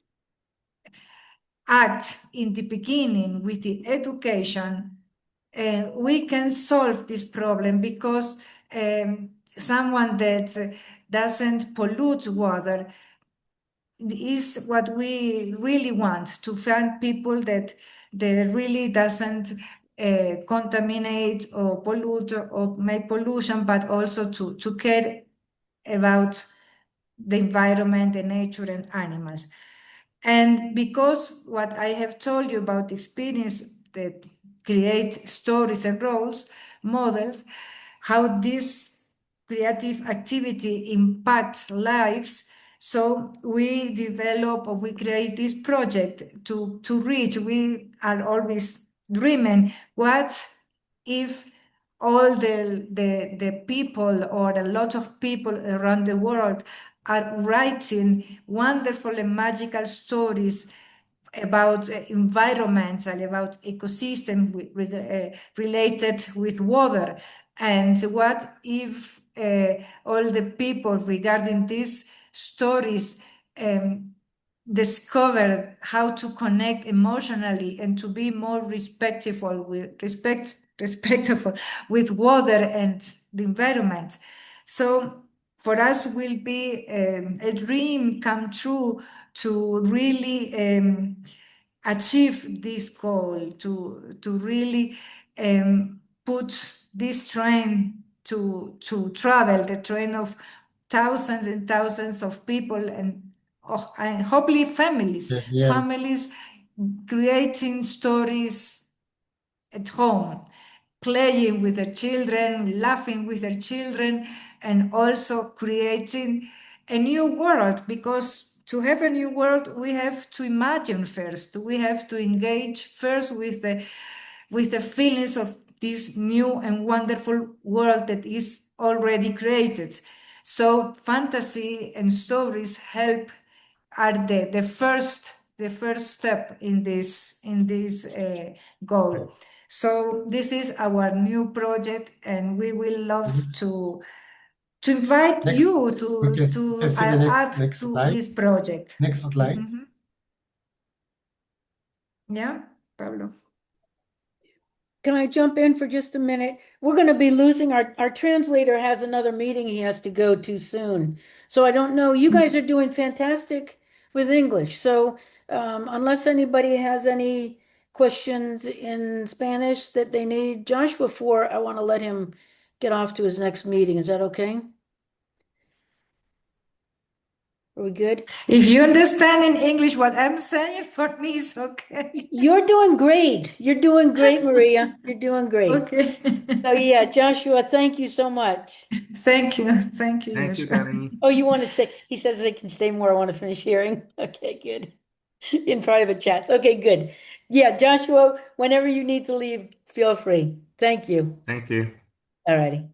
[SPEAKER 6] act in the beginning with the education, we can solve this problem, because someone that doesn't pollute water is what we really want, to find people that really doesn't contaminate or pollute or make pollution, but also to care about the environment, the nature, and animals. And because what I have told you about experience that create stories and roles, models, how this creative activity impacts lives, so we develop or we create this project to reach. We are always dreaming, what if all the people, or a lot of people around the world, are writing wonderful and magical stories about environmental, about ecosystem related with water. And what if all the people regarding these stories discover how to connect emotionally and to be more respectful with water and the environment. So for us will be a dream come true to really achieve this goal, to really put this train to travel, the train of thousands and thousands of people, and hopefully families,
[SPEAKER 5] Yeah.
[SPEAKER 6] families creating stories at home, playing with their children, laughing with their children, and also creating a new world. Because to have a new world, we have to imagine first. We have to engage first with the feelings of this new and wonderful world that is already created. So fantasy and stories are the first step in this goal. So this is our new project, and we will love to invite
[SPEAKER 5] Next,
[SPEAKER 6] you
[SPEAKER 5] we can
[SPEAKER 6] to
[SPEAKER 5] see the
[SPEAKER 6] add
[SPEAKER 5] next
[SPEAKER 6] to
[SPEAKER 5] slide.
[SPEAKER 6] this project.
[SPEAKER 5] Next slide.
[SPEAKER 6] Mhm. Yeah, Pablo.
[SPEAKER 1] Can I jump in for just a minute? We're going to be losing our translator has another meeting he has to go to soon. So I don't know. You guys are doing fantastic with English. So unless anybody has any questions in Spanish that they need Joshua for, I want to let him get off to his next meeting. Is that okay? Are we good?
[SPEAKER 6] If you understand in English what I'm saying, for me it's okay.
[SPEAKER 1] You're doing great. You're doing great, Maria. You're doing great.
[SPEAKER 6] Okay.
[SPEAKER 1] So yeah, Joshua, thank you so much.
[SPEAKER 6] Thank you. Thank you,
[SPEAKER 2] Thank you,
[SPEAKER 6] Joshua.
[SPEAKER 2] Karen.
[SPEAKER 1] Oh, you want to say, he says they can stay more. I want to finish hearing. Okay, good. In private chats. Okay, good. Yeah, Joshua, whenever you need to leave, feel free. Thank you.
[SPEAKER 2] Thank you.
[SPEAKER 1] All righty.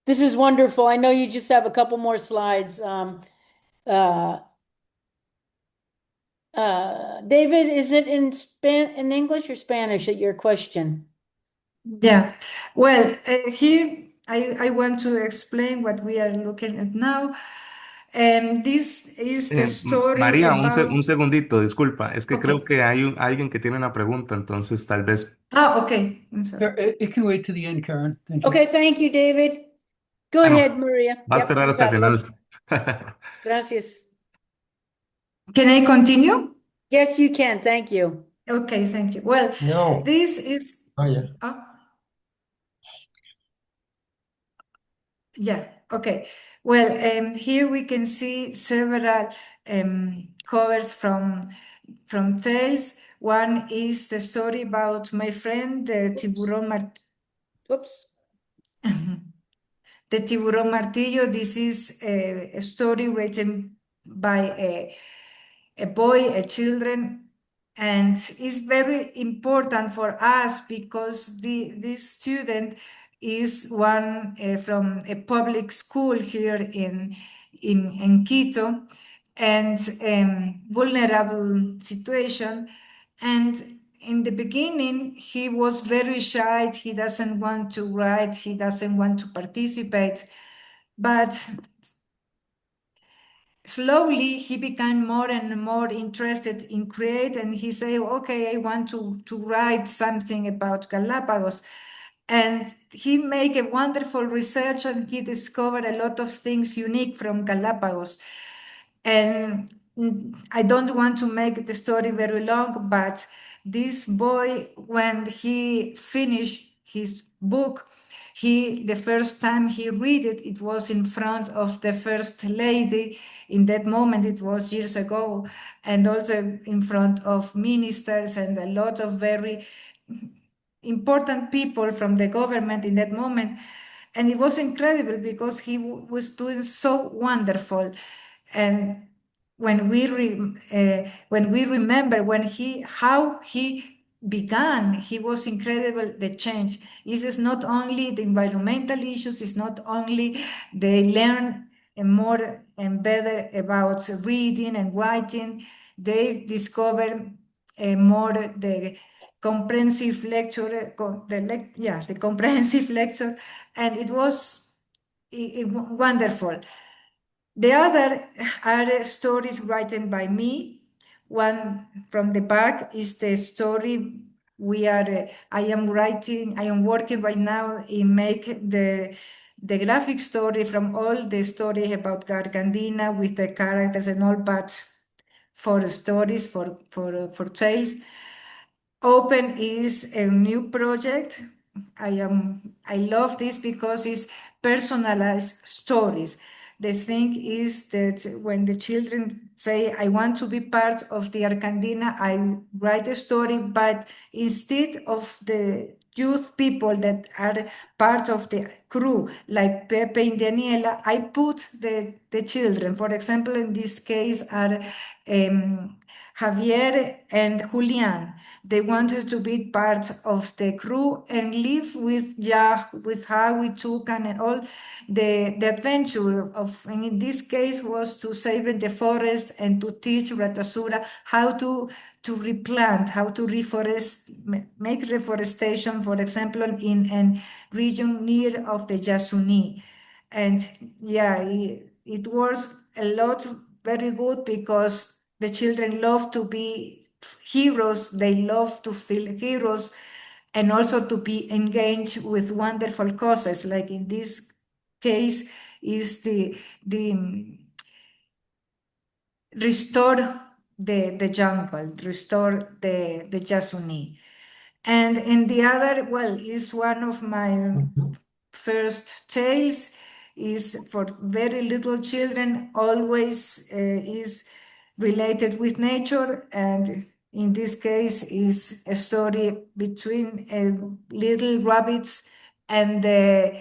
[SPEAKER 1] This is wonderful. I know you just have a couple more slides. David, is it in English or Spanish at your question?
[SPEAKER 6] Yeah. Well, here I want to explain what we are looking at now. This is the story
[SPEAKER 2] María,
[SPEAKER 6] about.
[SPEAKER 2] un segundito, disculpa. Es que
[SPEAKER 6] Okay.
[SPEAKER 2] creo que hay alguien que tiene una pregunta, entonces tal vez.
[SPEAKER 6] Okay. I'm sorry.
[SPEAKER 8] Sure, it can wait to the end, Karen. Thank you.
[SPEAKER 1] Okay, thank you, David. Go
[SPEAKER 2] Bueno,
[SPEAKER 1] ahead, Maria.
[SPEAKER 2] Va a
[SPEAKER 1] Yep,
[SPEAKER 2] esperar
[SPEAKER 1] no
[SPEAKER 2] hasta el
[SPEAKER 1] problem.
[SPEAKER 2] final.
[SPEAKER 1] Gracias.
[SPEAKER 6] Can I continue?
[SPEAKER 1] Yes, you can. Thank you.
[SPEAKER 6] Okay, thank you. Well,
[SPEAKER 5] No.
[SPEAKER 6] this is.
[SPEAKER 5] Oh, yeah.
[SPEAKER 6] Yeah, okay. Well, here we can see several covers from tales. One is the story about my friend, the tiburón
[SPEAKER 1] Whoops.
[SPEAKER 6] The Tiburón Martillo, this is a story written by a boy, a children, and it's very important for us because this student is one from a public school here in Quito, and vulnerable situation. And in the beginning, he was very shy. He doesn't want to write. He doesn't want to participate. But slowly he became more and more interested in create, and he said, okay, I want to write something about Galapagos. And he made a wonderful research, and he discovered a lot of things unique from Galapagos. And I don't want to make the story very long, but this boy, when he finished his book, the first time he read it, it was in front of the first lady. In that moment, it was years ago, and also in front of ministers and a lot of very important people from the government in that moment. And it was incredible because he was doing so wonderful. And when we remember how he began, he was incredible. The change. This is not only the environmental issues. It's not only they learn more and better about reading and writing. They discover more the comprehensive lecture, the comprehensive lecture, and it was wonderful. The other are stories written by me. One from the back is the story I am working right now in make the graphic story from all the story about Arcandina with the characters and all, but for stories, for tales. Open is a new project. I love this because it's personalized stories. The thing is that when the children say, I want to be part of the Arcandina, I write a story, but instead of the youth people that are part of the crew, like Pepe and Daniela, I put the children. For example, in this case are Javier and Julian. They wanted to be part of the crew and live with with Howie, Tucan, and all the adventure of, and in this case was to save the forest and to teach Ratasura how to replant, how to make reforestation, for example, in a region near of the Yasuni. And yeah, it was a lot very good because the children love to be heroes, they love to feel heroes, and also to be engaged with wonderful causes, like in this case is the restore the jungle, restore the Yasuni. And in the other, well, is one of my first tales, is for very little children, always is related with nature, and in this case is a story between little rabbits and the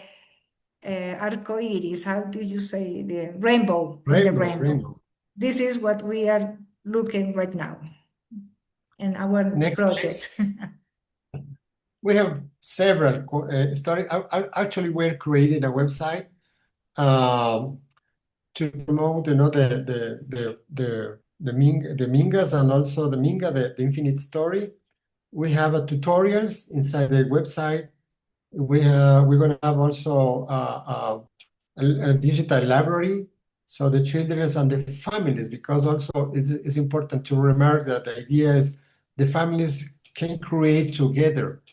[SPEAKER 6] arcoiris. How do you say the rainbow? And the rainbow. This is what we are looking right now in our
[SPEAKER 5] Next,
[SPEAKER 6] project.
[SPEAKER 5] We have several stories. Actually, we're creating a website to promote, the Mingas, and also the Minga, the Infinite Story. We have tutorials inside the website. We're going to have also a digital library, so the children and the families, because also it's important to remember that the idea is the families can create together,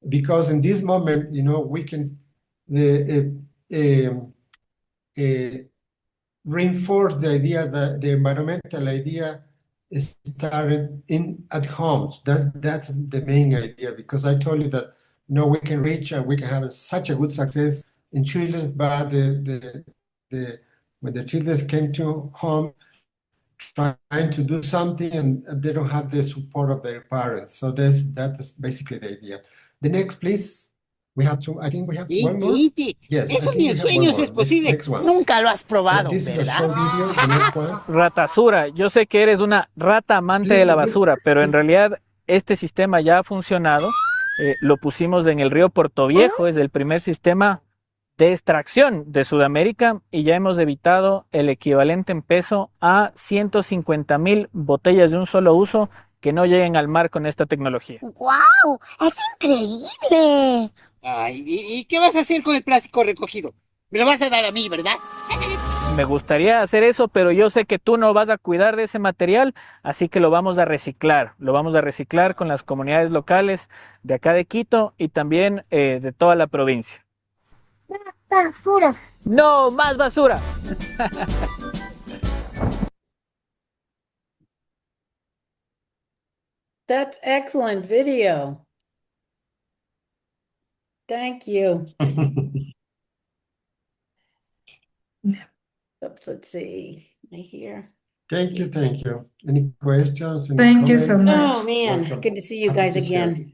[SPEAKER 5] because in this moment, we can reinforce the idea that the environmental idea is started at homes. That's the main idea, because I told you that we can reach and we can have such a good success in children, but when the children came to home trying to do something and they don't have the support of their parents. So that is basically the idea. The next, please. We have to, I think we have one
[SPEAKER 7] Inti,
[SPEAKER 5] more.
[SPEAKER 7] Inti,
[SPEAKER 5] Yes, I
[SPEAKER 7] eso
[SPEAKER 5] think
[SPEAKER 7] ni
[SPEAKER 5] we
[SPEAKER 7] en
[SPEAKER 5] have one
[SPEAKER 7] sueños
[SPEAKER 5] more.
[SPEAKER 7] es posible.
[SPEAKER 5] Next one.
[SPEAKER 7] Nunca lo has probado,
[SPEAKER 5] This is a
[SPEAKER 7] ¿verdad?
[SPEAKER 5] short video. The next one.
[SPEAKER 9] Ratasura, yo sé que eres una rata amante de la basura, pero en realidad este sistema ya ha funcionado. Lo pusimos en el río Puerto Viejo, es el primer sistema de extracción de Sudamérica y ya hemos evitado el equivalente en peso a 150,000 botellas de un solo uso que no lleguen al mar con esta tecnología.
[SPEAKER 10] ¡Guau! ¡Es increíble!
[SPEAKER 7] Ay, ¿y qué vas a hacer con el plástico recogido? Me lo vas a dar a mí, ¿verdad?
[SPEAKER 9] Me gustaría hacer eso, pero yo sé que tú no vas a cuidar de ese material, así que lo vamos a reciclar. Lo vamos a reciclar con las comunidades locales de acá de Quito y también de toda la provincia.
[SPEAKER 10] ¡Basura!
[SPEAKER 9] ¡No, más basura!
[SPEAKER 1] That's excellent video. Thank you. Oops, let's see. I hear.
[SPEAKER 5] Thank you, thank you. Any questions? Any
[SPEAKER 6] Thank you so
[SPEAKER 5] comments?
[SPEAKER 6] much.
[SPEAKER 1] Oh, man,
[SPEAKER 5] Welcome.
[SPEAKER 1] good to see you
[SPEAKER 5] Happy
[SPEAKER 1] guys
[SPEAKER 5] to share.
[SPEAKER 1] again.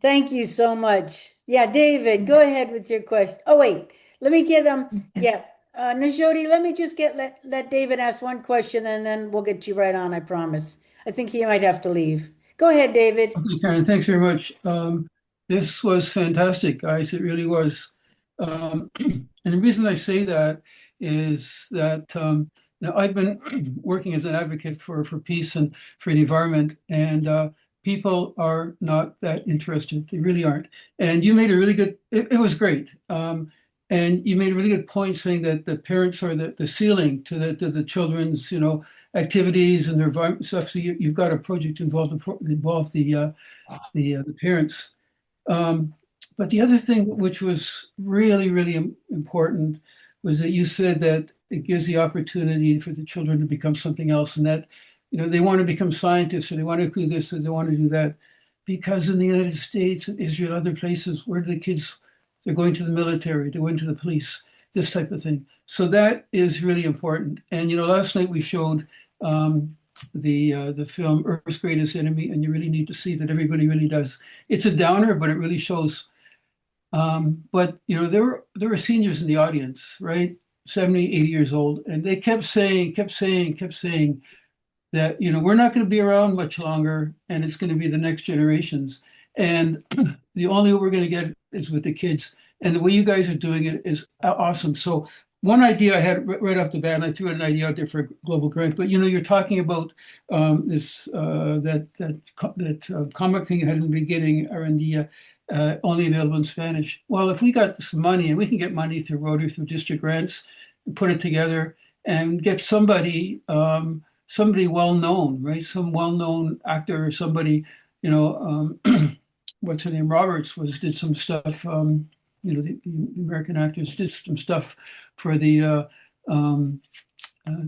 [SPEAKER 1] Thank you so much. Yeah, David, go ahead with your question. Oh, wait, let me get Najodi, let me just let David ask one question and then we'll get you right on, I promise. I think he might have to leave. Go ahead, David.
[SPEAKER 8] Okay, Karen, thanks very much. This was fantastic, guys. It really was. And the reason I say that is that now I've been working as an advocate for peace and for the environment, and people are not that interested. They really aren't. And you made a really good, it was great. And you made a really good point saying that the parents are the ceiling to the children's, activities and their environment stuff. So you've got a project involve the parents. But the other thing, which was really, really important, was that you said that it gives the opportunity for the children to become something else, and that they want to become scientists, or they want to do this, or they want to do that. Because in the United States and Israel, other places, where do the kids? They're going to the military, they're going to the police, this type of thing. So that is really important. And last night we showed the film Earth's Greatest Enemy, and you really need to see that. Everybody really does. It's a downer, but it really shows. But there were seniors in the audience, right? 70, 80 years old, and they kept saying that we're not going to be around much longer, and it's going to be the next generations. And the only way we're going to get is with the kids. And the way you guys are doing it is awesome. So one idea I had right off the bat, and I threw an idea out there for a global grant, but you're talking about this comic thing you had in the beginning, R&D, only available in Spanish. Well, if we got some money, and we can get money through Rotary, through district grants, and put it together and get somebody well known, right? Some well known actor or somebody, what's her name? Roberts did some stuff. The American actors did some stuff for the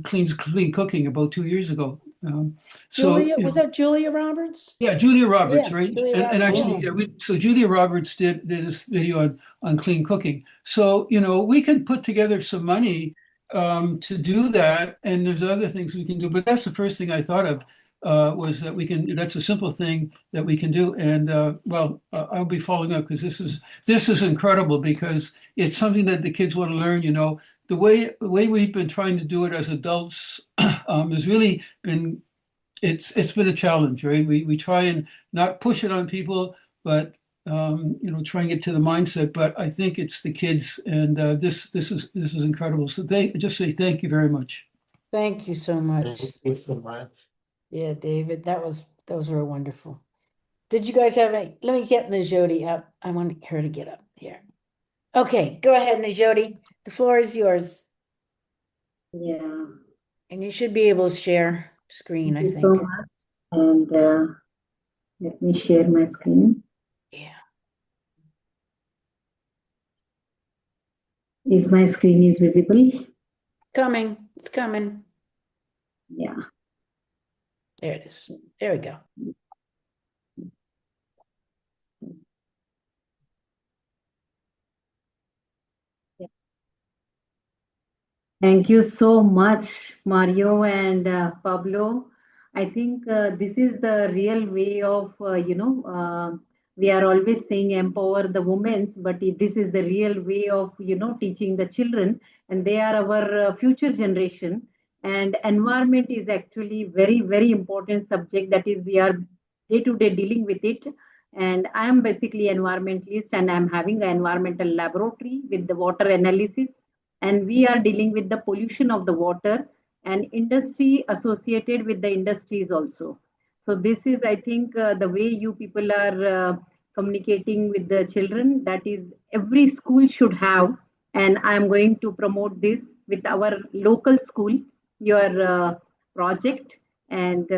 [SPEAKER 8] clean cooking about 2 years ago.
[SPEAKER 1] Was that Julia Roberts?
[SPEAKER 8] Yeah, Julia Roberts,
[SPEAKER 1] Yeah,
[SPEAKER 8] right?
[SPEAKER 1] Julia
[SPEAKER 8] And
[SPEAKER 1] Roberts,
[SPEAKER 8] actually,
[SPEAKER 1] yeah.
[SPEAKER 8] so Julia Roberts did this video on clean cooking. So we can put together some money to do that, and there's other things we can do. But that's the first thing I thought of. Was that that's a simple thing that we can do. And I'll be following up, because this is incredible, because it's something that the kids want to learn. The way we've been trying to do it as adults has really been, it's been a challenge, right? We try and not push it on people, but try and get to the mindset. But I think it's the kids, and this is incredible. So just say thank you very much.
[SPEAKER 1] Thank you so much.
[SPEAKER 5] Thank you so much.
[SPEAKER 1] Yeah, David, those were wonderful. Did you guys have let me get Najodi up. I want her to get up here. Okay, go ahead, Najodi. The floor is yours.
[SPEAKER 11] Yeah,
[SPEAKER 1] And you should be able to share screen, I
[SPEAKER 11] thank you
[SPEAKER 1] think.
[SPEAKER 11] so much. And let me share my screen.
[SPEAKER 1] Yeah.
[SPEAKER 11] Is my screen visible?
[SPEAKER 1] Coming. It's coming.
[SPEAKER 11] Yeah.
[SPEAKER 1] There it is. There we go.
[SPEAKER 11] Thank you so much, Mario and Pablo. I think this is the real way of, We are always saying empower the women's, but this is the real way of, teaching the children, and they are our future generation. And environment is actually very, very important subject. That is, we are day to day dealing with it. And I am basically environmentalist, and I'm having an environmental laboratory with the water analysis, and we are dealing with the pollution of the water and industry associated with the industries also. So this is, I think, the way you people are communicating with the children. That is, every school should have, and I am going to promote this with our local school, your project. And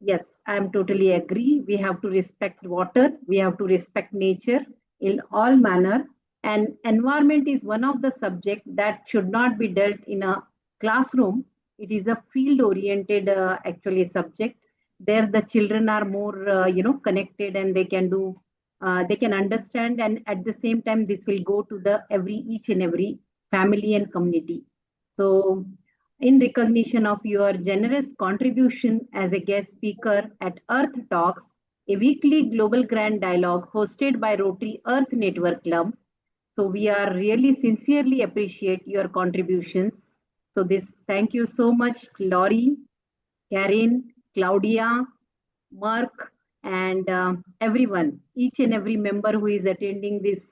[SPEAKER 11] yes, I am totally agree. We have to respect water. We have to respect nature in all manner. And environment is one of the subject that should not be dealt in a classroom. It is a field oriented actually subject. There the children are more connected, and they can do they can understand, and at the same time this will go to the every each and every family and community. So in recognition of your generous contribution as a guest speaker at Earth Talks, a weekly global grand dialogue hosted by Rotary Earth Network Club. So we are really sincerely appreciate your contributions. So this, thank you so much, Laurie, Karen, Claudia, Mark, and everyone, each and every member who is attending this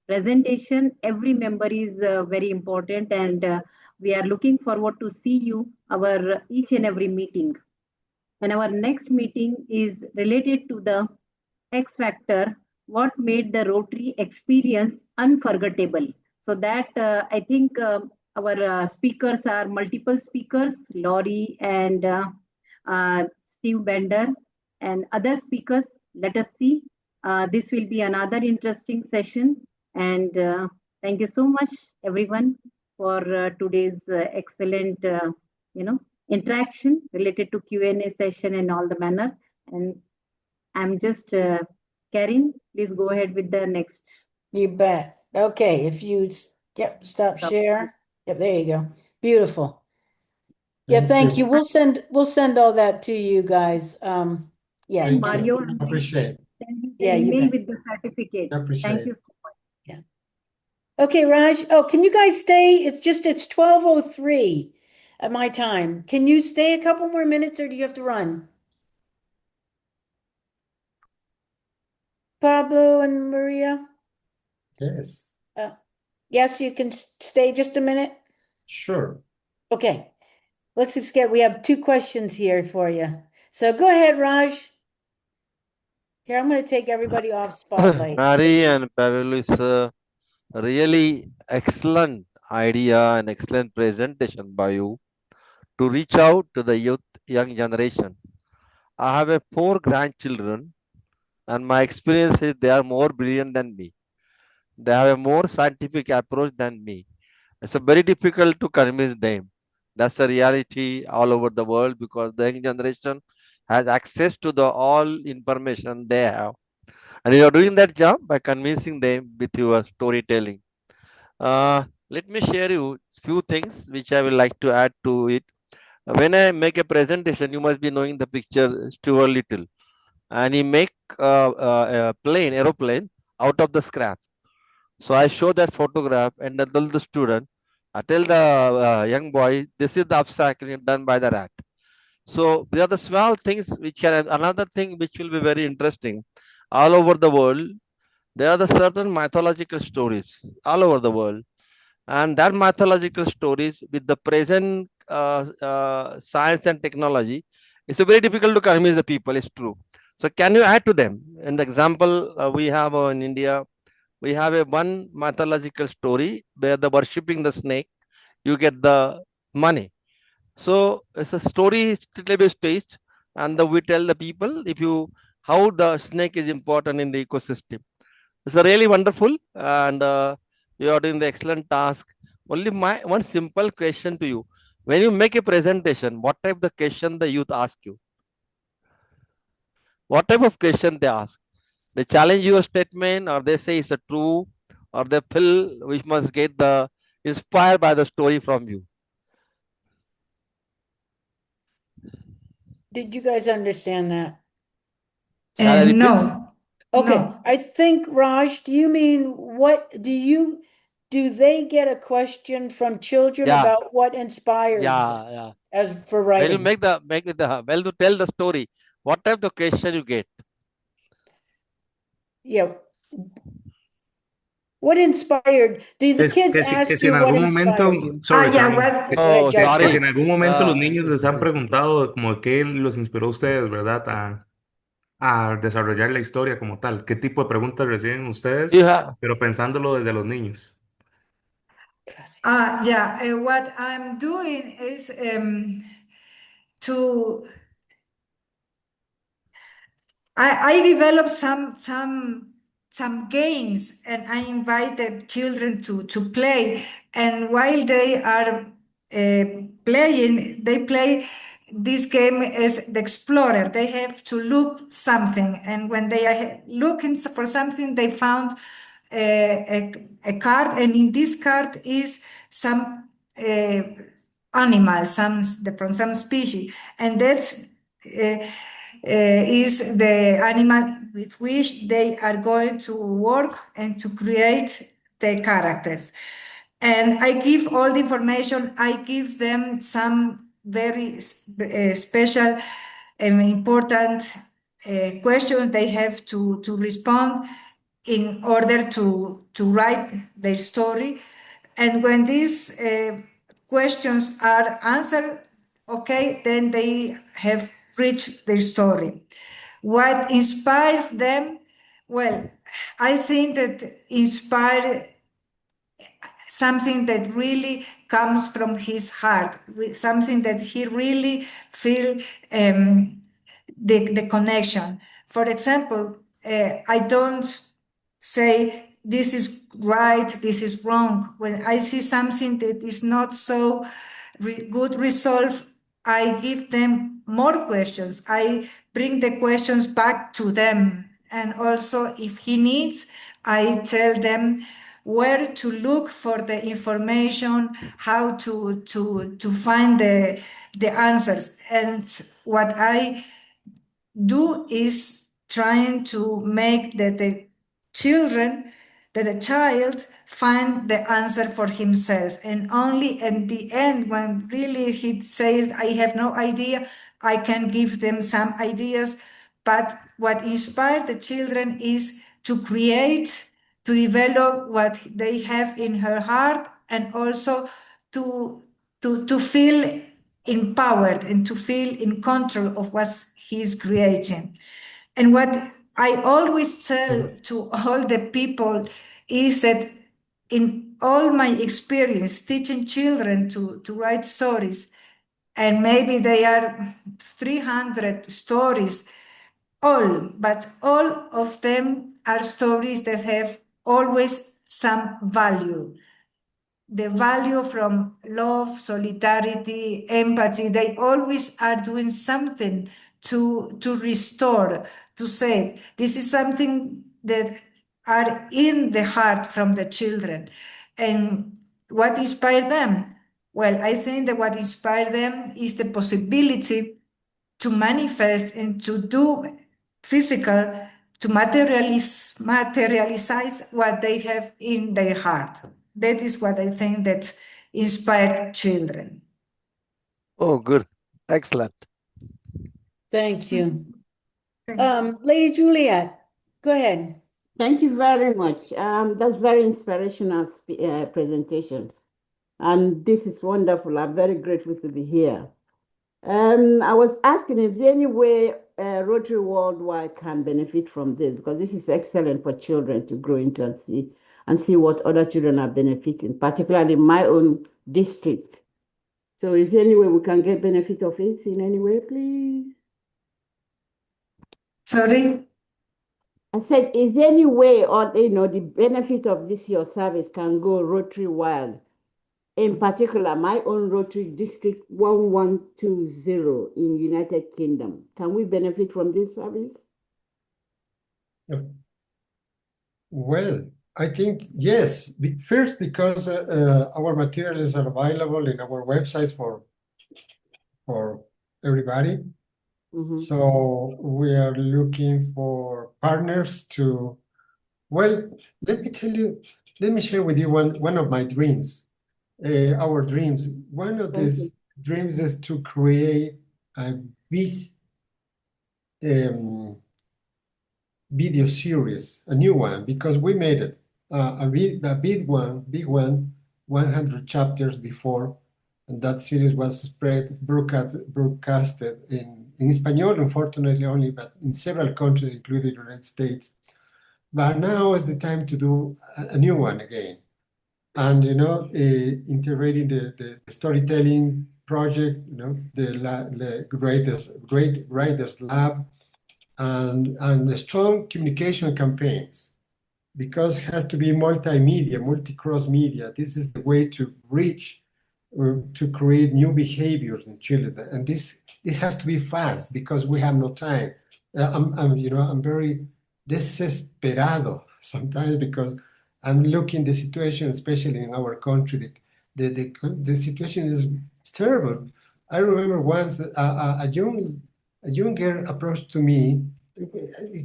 [SPEAKER 11] presentation. Every member is very important, and we are looking forward to see you our each and every meeting. And our next meeting is related to the X factor, what made the Rotary experience unforgettable. So that I think our speakers are multiple speakers, Laurie and Steve Bender and other speakers. Let us see. This will be another interesting session. And thank you so much, everyone, for today's excellent, interaction related to Q&A session and all the manner. And I'm just, Karen, please go ahead with the next.
[SPEAKER 1] You bet. Okay, if you, stop share. Yep, there you go. Beautiful. Yeah, thank you. We'll send all that to you guys. Yeah.
[SPEAKER 5] Thank
[SPEAKER 11] Mario,
[SPEAKER 5] you. Appreciate.
[SPEAKER 11] send me the
[SPEAKER 1] Yeah, you
[SPEAKER 11] email
[SPEAKER 1] bet.
[SPEAKER 11] with the certificate.
[SPEAKER 5] Appreciate
[SPEAKER 11] Thank you
[SPEAKER 5] it.
[SPEAKER 11] so much.
[SPEAKER 1] Yeah. Okay, Raj. Oh, can you guys stay? It's 12:03 at my time. Can you stay a couple more minutes, or do you have to run? Pablo and Maria?
[SPEAKER 5] Yes,
[SPEAKER 1] Yes, you can stay just a minute.
[SPEAKER 5] sure.
[SPEAKER 1] Okay. Let's just we have two questions here for you. So go ahead, Raj. Here, I'm going to take everybody off spotlight.
[SPEAKER 4] Mary and Pavel is a really excellent idea and excellent presentation by you to reach out to the young generation. I have 4 grandchildren, and my experience is they are more brilliant than me. They have a more scientific approach than me. It's very difficult to convince them. That's the reality all over the world, because the young generation has access to the all information they have. And you are doing that job by convincing them with your storytelling. Let me share you few things which I would like to add to it. When I make a presentation, you must be knowing the picture Stuart Little, and he make a aeroplane out of the scrap. So I show that photograph and I tell the student, I tell the young boy, this is the upcycling done by the rat. So they are the small things which can. Another thing which will be very interesting, all over the world, there are the certain mythological stories all over the world, and that mythological stories with the present science and technology, it's a very difficult to convince the people. It's true. So can you add to them? An example we have in India, we have a one mythological story where the worshipping the snake, you get the money. So it's a story based based, and we tell the people if you how the snake is important in the ecosystem. It's a really wonderful, and you are doing the excellent task. Only my one simple question to you: when you make a presentation, what type of question the youth ask you? What type of question they ask? They challenge your statement, or they say it's a true, or they feel we must get the inspired by the story from you.
[SPEAKER 1] Did you guys understand that?
[SPEAKER 4] Shall I repeat?
[SPEAKER 6] No.
[SPEAKER 1] Okay,
[SPEAKER 6] No.
[SPEAKER 1] I think, Raj, do you mean do they get a question from children
[SPEAKER 4] Yeah,
[SPEAKER 1] about what inspires
[SPEAKER 4] yeah.
[SPEAKER 1] as for
[SPEAKER 4] When you
[SPEAKER 1] writing?
[SPEAKER 4] make the well to tell the story, what type of question you get?
[SPEAKER 1] Yeah. What inspired? Do the kids
[SPEAKER 2] Que
[SPEAKER 1] ask
[SPEAKER 2] si en
[SPEAKER 1] you what
[SPEAKER 2] algún momento,
[SPEAKER 1] inspired you?
[SPEAKER 2] sorry,
[SPEAKER 6] Yeah,
[SPEAKER 2] Carlos,
[SPEAKER 6] what?
[SPEAKER 1] Go ahead,
[SPEAKER 4] Oh,
[SPEAKER 2] que si
[SPEAKER 1] Joshua.
[SPEAKER 2] en
[SPEAKER 4] sorry.
[SPEAKER 2] algún momento los niños les han
[SPEAKER 3] Sorry.
[SPEAKER 2] preguntado como qué los inspiró a ustedes, ¿verdad? A desarrollar la historia como tal. ¿Qué tipo de preguntas reciben ustedes?
[SPEAKER 4] You have
[SPEAKER 2] Pero pensándolo desde los niños.
[SPEAKER 1] Gracias.
[SPEAKER 6] Yeah, what I'm doing is to I developed some games and I invite the children to play. And while they are playing, they play this game as the explorer. They have to look something, and when they are looking for something, they found a card, and in this card is some animal, from some species, and that's is the animal with which they are going to work and to create the characters. And I give all the information, I give them some very special and important questions they have to respond in order to write their story. And when these questions are answered, okay, then they have reached their story. What inspires them? Well, I think that inspire something that really comes from his heart, something that he really feel the connection. For example, I don't say this is right, this is wrong. When I see something that is not so good resolve, I give them more questions. I bring the questions back to them. And also, if he needs, I tell them where to look for the information, how to find the answers. And what I do is trying to make the children, that the child find the answer for himself. And only in the end, when really he says, I have no idea, I can give them some ideas. But what inspired the children is to create, to develop what they have in her heart, and also to feel empowered and to feel in control of what he's creating. And what I always tell to all the people is that in all my experience teaching children to write stories, and maybe they are 300 stories, but all of them are stories that have always some value. The value from love, solidarity, empathy, they always are doing something to restore, to save. This is something that are in the heart from the children. And what inspired them? Well, I think that what inspired them is the possibility to manifest and to do physical, to materialize what they have in their heart. That is what I think that inspired children.
[SPEAKER 4] oh, good, excellent.
[SPEAKER 1] Thank you.
[SPEAKER 6] Thank you.
[SPEAKER 1] Lady Juliet, go ahead.
[SPEAKER 12] Thank you very much. That's very inspirational presentation. And this is wonderful. I'm very grateful to be here. I was asking if there's any way Rotary Worldwide can benefit from this, because this is excellent for children to grow into and see what other children are benefiting, particularly my own district. So is there any way we can get benefit of it in any way, please?
[SPEAKER 6] Sorry?
[SPEAKER 12] I said, is there any way, or the benefit of this your service can go Rotary wide? In particular, my own Rotary District 1120 in United Kingdom. Can we benefit from this service?
[SPEAKER 5] Well, I think yes. First, because our materials are available in our websites for everybody.
[SPEAKER 12] Mhm.
[SPEAKER 5] So we are looking for partners to, well, let me tell you, let me share with you one of my dreams, our dreams. One of
[SPEAKER 12] Thank
[SPEAKER 5] these dreams is to create a big video series, a new one, because we made it, a big one, 100 chapters before, and that series was broadcasted in Espanol, unfortunately only, but in several countries, including the United States. But now is the time to do a new one again. And, integrating the storytelling project, the great writers lab, and the strong communication campaigns, because it has to be multimedia, multi-cross media. This is the way to reach, to create new behaviors in children. And this has to be fast because we have no time. I'm very desesperado sometimes because I'm looking the situation, especially in our country. The situation is terrible. I remember once a young girl approached to me.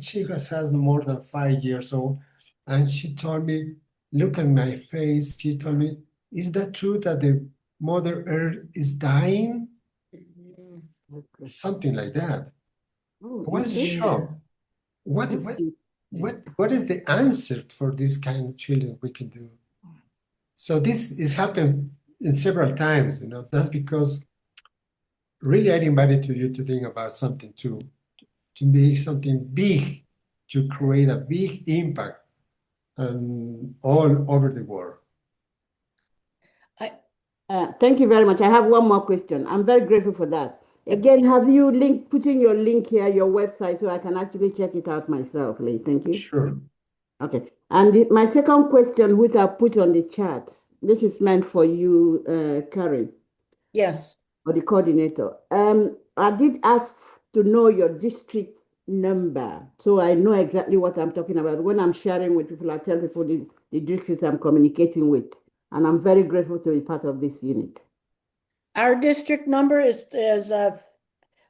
[SPEAKER 5] She has more than 5 years old, and she told me, "Look at my face." She told me, "Is that true that the Mother Earth is dying?"
[SPEAKER 12] Okay.
[SPEAKER 5] Something like that.
[SPEAKER 12] Oh,
[SPEAKER 5] I was
[SPEAKER 12] interesting.
[SPEAKER 5] shocked. What
[SPEAKER 12] That's
[SPEAKER 5] what
[SPEAKER 12] deep.
[SPEAKER 5] what is the answer for this kind of children we can do? So this is happened in several times. That's because really I invited to you to think about something to make something big, to create a big impact all over the world.
[SPEAKER 12] Thank you very much. I have one more question. I'm very grateful for that. Again, have you put in your link here, your website, so I can actually check it out myself, Lee? Thank you.
[SPEAKER 5] Sure.
[SPEAKER 12] Okay. And my second question, which I put on the chat, this is meant for you, Karen,
[SPEAKER 1] Yes.
[SPEAKER 12] or the coordinator. I did ask to know your district number, so I know exactly what I'm talking about. When I'm sharing with people, I tell people the districts I'm communicating with, and I'm very grateful to be part of this unit.
[SPEAKER 1] Our district number is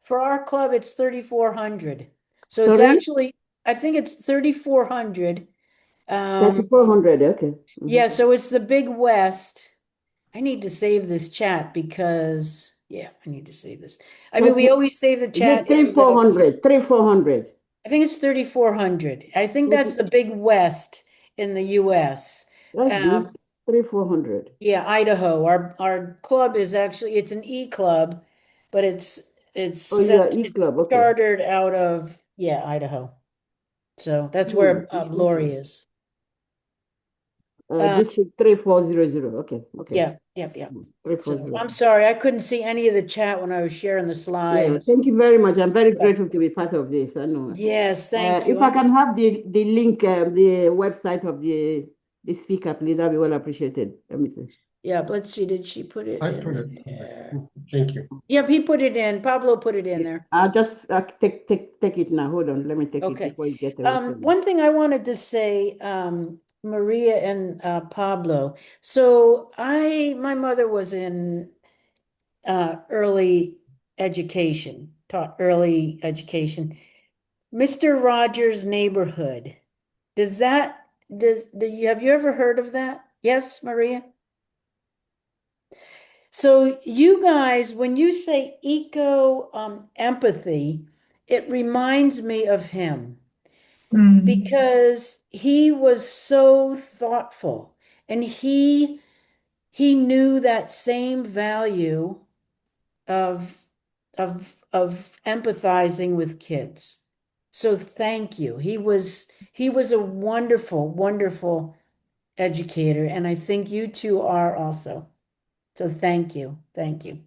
[SPEAKER 1] for our club, it's 3,400. So it's
[SPEAKER 12] Sorry?
[SPEAKER 1] actually, I think it's 3,400.
[SPEAKER 12] 3,400, okay.
[SPEAKER 1] Yeah, so it's the Big West. I need to save this chat because, yeah, I need to save this. I mean, we always save the
[SPEAKER 12] Is it
[SPEAKER 1] chat.
[SPEAKER 12] 3,400? 3,400.
[SPEAKER 1] I think it's 3,400. I think that's the Big West in the US.
[SPEAKER 12] That's big. 3,400.
[SPEAKER 1] Yeah, Idaho. Our club is actually, it's an e-club, but it's
[SPEAKER 12] Oh, you are
[SPEAKER 1] it's
[SPEAKER 12] e-club, okay.
[SPEAKER 1] chartered out of, yeah, Idaho. So that's where Lori is.
[SPEAKER 12] District 3400. Okay, okay.
[SPEAKER 1] Yeah. So
[SPEAKER 12] 340.
[SPEAKER 1] I'm sorry, I couldn't see any of the chat when I was sharing the
[SPEAKER 12] Yeah,
[SPEAKER 1] slides.
[SPEAKER 12] thank you very much. I'm very grateful to be part of this. I know.
[SPEAKER 1] Yes, thank you.
[SPEAKER 12] If I can have the link, the website of the speaker, please, that'd be well appreciated. Let me see.
[SPEAKER 1] Yeah, but let's see, did she put it
[SPEAKER 5] I
[SPEAKER 1] in
[SPEAKER 5] put it.
[SPEAKER 1] there?
[SPEAKER 5] Thank you.
[SPEAKER 1] Yep, he put it in. Pablo put it in there.
[SPEAKER 12] I'll just take it now. Hold on, let me take it
[SPEAKER 1] Okay.
[SPEAKER 12] before you get away from me.
[SPEAKER 1] One thing I wanted to say, Maria and Pablo. So my mother was in early education, taught early education. Mr. Rogers' Neighborhood. Have you ever heard of that? Yes, Maria? So you guys, when you say empathy, it reminds me of him because he was so thoughtful and he knew that same value of empathizing with kids. So thank you. He was a wonderful, wonderful educator, and I think you two are also. So thank you. Thank you.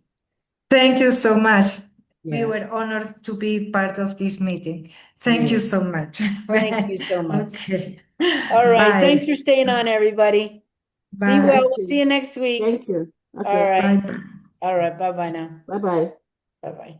[SPEAKER 6] Thank you so much. We
[SPEAKER 1] Yeah.
[SPEAKER 6] were honored to be part of this meeting. Thank you so much.
[SPEAKER 1] Thank you so much.
[SPEAKER 6] Okay.
[SPEAKER 1] All right.
[SPEAKER 6] Bye.
[SPEAKER 1] Thanks for staying on, everybody. Be
[SPEAKER 6] Bye.
[SPEAKER 1] well. We'll see you next week.
[SPEAKER 12] Thank you. Okay.
[SPEAKER 1] All right.
[SPEAKER 6] Bye.
[SPEAKER 1] All right. Bye-bye now.
[SPEAKER 12] Bye-bye.
[SPEAKER 1] Bye-bye.